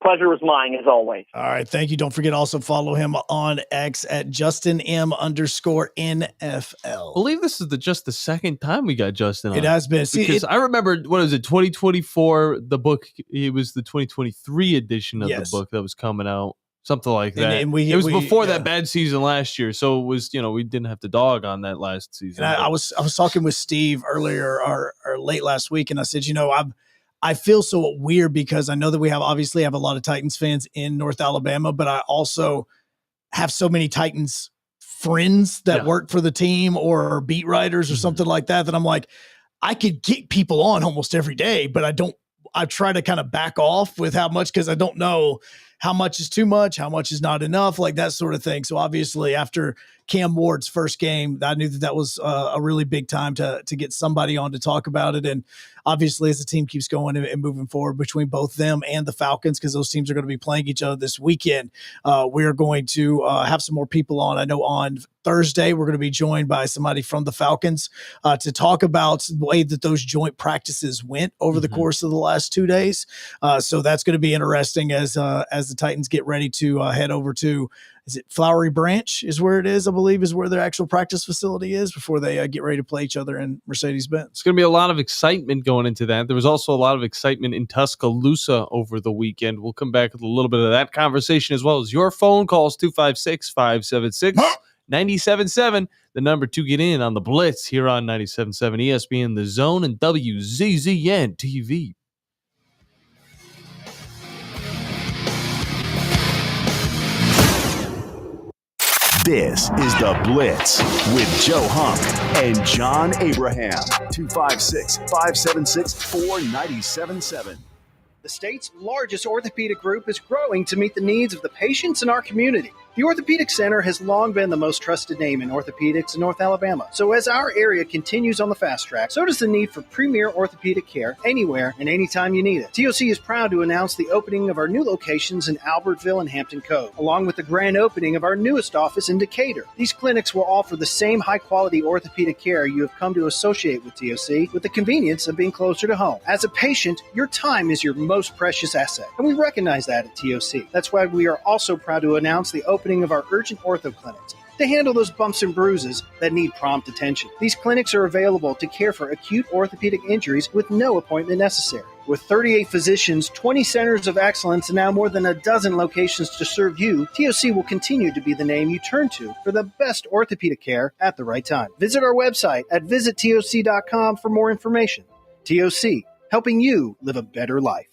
Pleasure was mine, as always. All right, thank you. Don't forget to also follow him on X at JustinM_NFL. I believe this is just the second time we got Justin on. It has been. Because I remember, what was it, 2024, the book, it was the 2023 edition of the book that was coming out, something like that. And it was before that bad season last year, so it was, we didn't have to dog on that last season. And I was talking with Steve earlier or late last week, and I said, I feel so weird because I know that we obviously have a lot of Titans fans in North Alabama, but I also have so many Titans friends that work for the team or beat writers or something like that I'm like, I could get people on almost every day, but I try to kind of back off with how much, because I don't know how much is too much, how much is not enough, like that sort of thing. So obviously after Cam Ward's first game, I knew that was a really big time to get somebody on to talk about it. And obviously as the team keeps going and moving forward between both them and the Falcons, because those teams are going to be playing each other this weekend, we are going to have some more people on. I know on Thursday we're going to be joined by somebody from the Falcons to talk about the way that those joint practices went over the course of the last 2 days. So that's going to be interesting as the Titans get ready to head over to, is it Flowery Branch is where it is, I believe, is where their actual practice facility is before they get ready to play each other in Mercedes-Benz. It's going to be a lot of excitement going into that. There was also a lot of excitement in Tuscaloosa over the weekend. We'll come back with a little bit of that conversation as well as your phone calls, 256-576-97.7, the number to get in on the Blitz here on 97.7 ESPN, The Zone, and WZZN TV. This is The Blitz with Joe Hunk and John Abraham. 256-576-4977. The state's largest orthopedic group is growing to meet the needs of the patients in our community. The Orthopedic Center has long been the most trusted name in orthopedics in North Alabama. So as our area continues on the fast track, so does the need for premier orthopedic care anywhere and anytime you need it. TOC is proud to announce the opening of our new locations in Albertville and Hampton Cove, along with the grand opening of our newest office in Decatur. These clinics will offer the same high-quality orthopedic care you have come to associate with TOC, with the convenience of being closer to home. As a patient, your time is your most precious asset, and we recognize that at TOC. That's why we are also proud to announce the opening of our urgent ortho clinics to handle those bumps and bruises that need prompt attention. These clinics are available to care for acute orthopedic injuries with no appointment necessary. With 38 physicians, 20 centers of excellence, and now more than a dozen locations to serve you, TOC will continue to be the name you turn to for the best orthopedic care at the right time. Visit our website at visittoc.com for more information. TOC, helping you live a better life.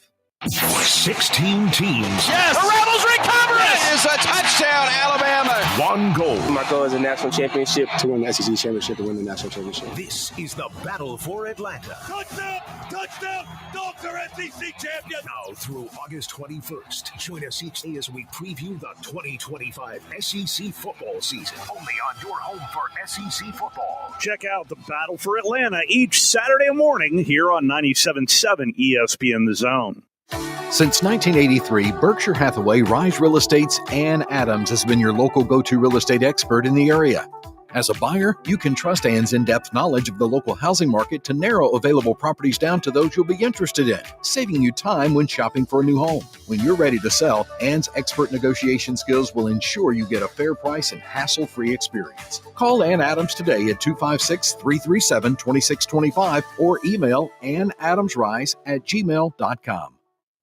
16 teams. Yes! The Rebels recover it! It is a touchdown, Alabama! One goal. My goal is a national championship, to win the SEC championship, to win the national championship. This is the battle for Atlanta. Touchdown! Touchdown! Dogs are SEC champions! Now through August 21st. Join us each day as we preview the 2025 SEC football season. Only on your home for SEC football. Check out the battle for Atlanta each Saturday morning here on 97.7 ESPN The Zone. Since 1983, Berkshire Hathaway Rise Real Estate's Ann Adams has been your local go-to real estate expert in the area. As a buyer, you can trust Ann's in-depth knowledge of the local housing market to narrow available properties down to those you'll be interested in, saving you time when shopping for a new home. When you're ready to sell, Ann's expert negotiation skills will ensure you get a fair price and hassle-free experience. Call Ann Adams today at 256-337-2625 or email annadamsrise@gmail.com.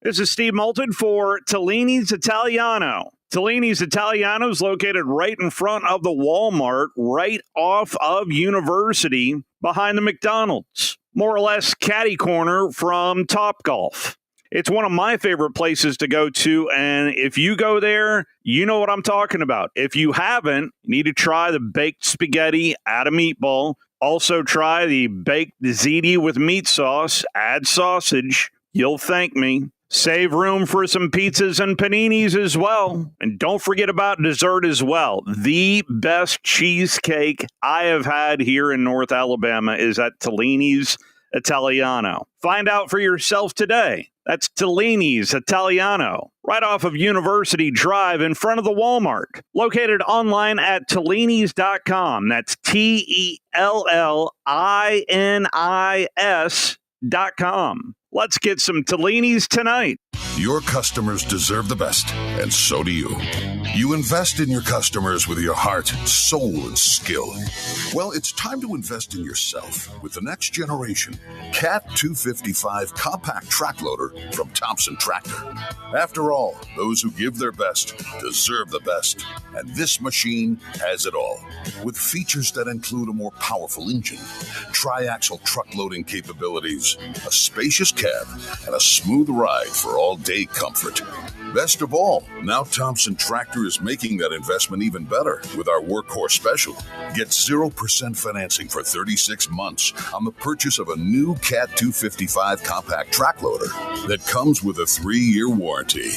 This is Steve Moulton for Tellini's Italiano. Tellini's Italiano is located right in front of the Walmart, right off of University, behind the McDonald's. More or less catty corner from Topgolf. It's one of my favorite places to go to, and if you go there, you know what I'm talking about. If you haven't, you need to try the baked spaghetti, add a meatball. Also try the baked ziti with meat sauce, add sausage. You'll thank me. Save room for some pizzas and paninis as well. And don't forget about dessert as well. The best cheesecake I have had here in North Alabama is at Tellini's Italiano. Find out for yourself today. That's Tellini's Italiano, right off of University Drive in front of the Walmart. Located online at Tellinis.com. That's TELLINIS.com. Let's get some Tellini's tonight. Your customers deserve the best, and so do you. You invest in your customers with your heart, soul, and skill. Well, it's time to invest in yourself with the next generation Cat 255 compact track loader from Thompson Tractor. After all, those who give their best deserve the best, and this machine has it all. With features that include a more powerful engine, tri-axle truck loading capabilities, a spacious cab, and a smooth ride for all-day comfort. Best of all, now Thompson Tractor is making that investment even better with our workhorse special. Get 0% financing for 36 months on the purchase of a new Cat 255 compact track loader that comes with a 3-year warranty.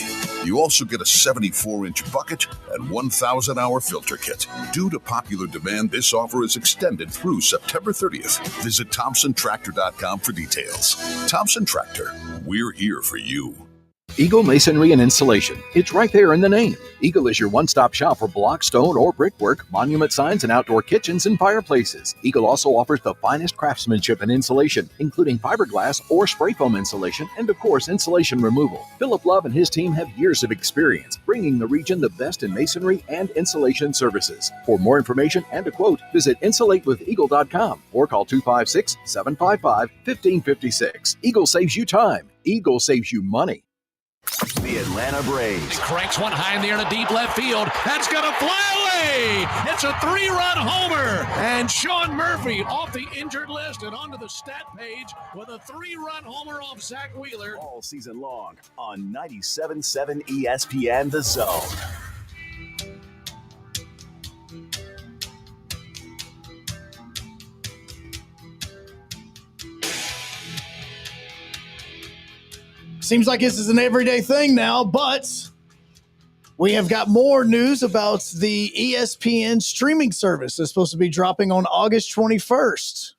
You also get a 74-inch bucket and 1,000-hour filter kit. Due to popular demand, this offer is extended through September 30th. Visit ThompsonTractor.com for details. Thompson Tractor, we're here for you. Eagle Masonry and Installation. It's right there in the name. Eagle is your one-stop shop for block, stone, or brickwork, monument signs, and outdoor kitchens and fireplaces. Eagle also offers the finest craftsmanship and insulation, including fiberglass or spray foam insulation, and of course, insulation removal. Philip Love and his team have years of experience, bringing the region the best in masonry and insulation services. For more information and a quote, visit insulatewitheagle.com or call 256-755-1556. Eagle saves you time. Eagle saves you money. The Atlanta Braves. Cranks one high in the air to deep left field. That's going to fly away. It's a 3-run homer. And Sean Murphy off the injured list and onto the stat page with a 3-run homer off Zach Wheeler. All season long on 97.7 ESPN The Zone. Seems like this is an everyday thing now, but we have got more news about the ESPN streaming service that's supposed to be dropping on August 21st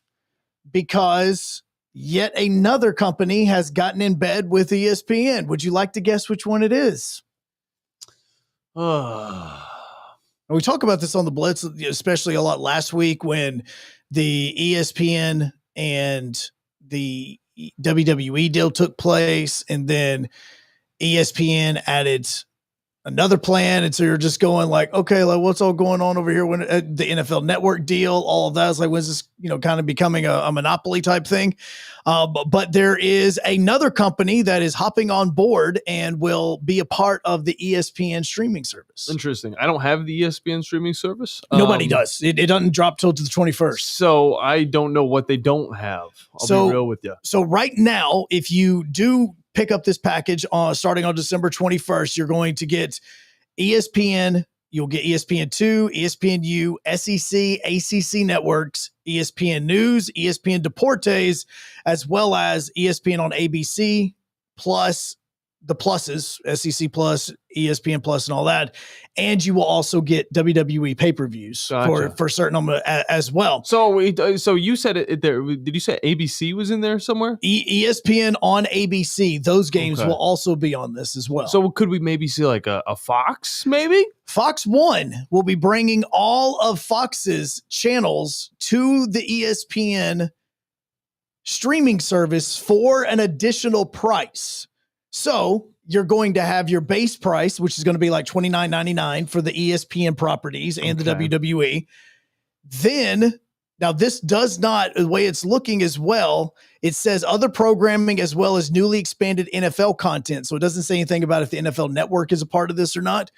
because yet another company has gotten in bed with ESPN. Would you like to guess which one it is? We talk about this on the Blitz, especially a lot last week when the ESPN and the WWE deal took place, and then ESPN added another plan, and so you're just going like, okay, like what's all going on over here when the NFL Network deal, all of that is like, when's this kind of becoming a monopoly type thing? But there is another company that is hopping on board and will be a part of the ESPN streaming service. Interesting. I don't have the ESPN streaming service. Nobody does. It doesn't drop till to the 21st. So I don't know what they don't have. I'll be real with you. So right now, if you do pick up this package starting on December 21st, you're going to get ESPN. You'll get ESPN2, ESPNU, SEC, ACC networks, ESPN News, ESPN Deportes, as well as ESPN on ABC, plus the pluses, SEC Plus, ESPN Plus, and all that. And you will also get WWE pay-per-views for certain as well. So you said it there. Did you say ABC was in there somewhere? ESPN on ABC. Those games will also be on this as well. So could we maybe see like a Fox maybe? Fox 1 will be bringing all of Fox's channels to the ESPN streaming service for an additional price. So you're going to have your base price, which is going to be like $29.99 for the ESPN properties and the WWE. Then, now this does not, the way it's looking as well, it says other programming as well as newly expanded NFL content. So it doesn't say anything about if the NFL Network is a part of this or not.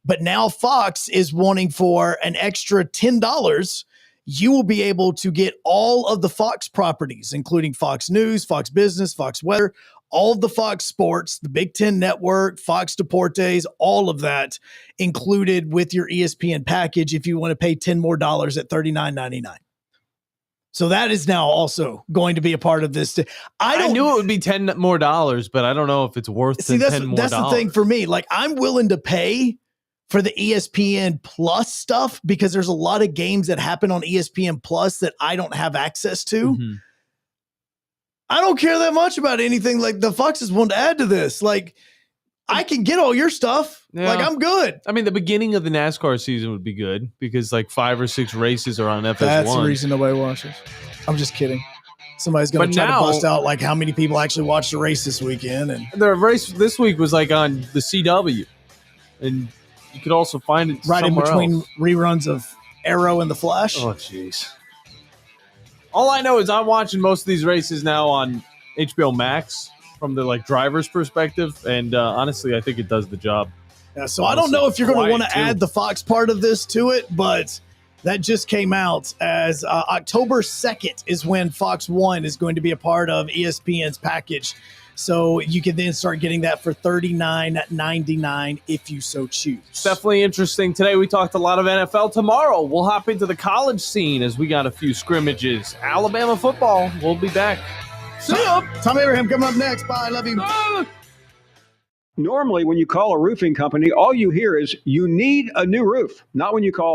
But now Fox is wanting for an extra $10. You will be able to get all of the Fox properties, including Fox News, Fox Business, Fox Weather, all of the Fox Sports, the Big Ten Network, Fox Deportes, all of that included with your ESPN package if you want to pay $10 more at $39.99. So that is now also going to be a part of this. I knew it would be $10 more, but I don't know if it's worth $10 more. That's the thing for me. Like, I'm willing to pay for the ESPN Plus stuff because there's a lot of games that happen on ESPN Plus that I don't have access to. Mm-hmm. I don't care that much about anything like the Foxes want to add to this. Like, I can get all your stuff. Yeah. Like, I'm good. I mean, the beginning of the NASCAR season would be good because like 5 or 6 races are on FS1. That's the reason nobody watches. I'm just kidding. Somebody's going to try to bust out like how many people actually watched the race this weekend. And the race this week was like on the CW, and you could also find it right in between else. Reruns of Arrow and The Flash. Oh, jeez. All I know is I'm watching most of these races now on HBO Max from the like driver's perspective, and honestly, I think it does the job. Yeah, so I don't know if you're going to want to add the Fox part of this to it, but that just came out as October 2nd is when Fox 1 is going to be a part of ESPN's package. So you can then start getting that for $39.99 if you so choose. Definitely interesting. Today we talked a lot of NFL. Tomorrow we'll hop into the college scene as we got a few scrimmages. Alabama football. We'll be back. See ya. Tom Abraham coming up next. Bye. Love you. Normally, when you call a roofing company, all you hear is you need a new roof. Not when you call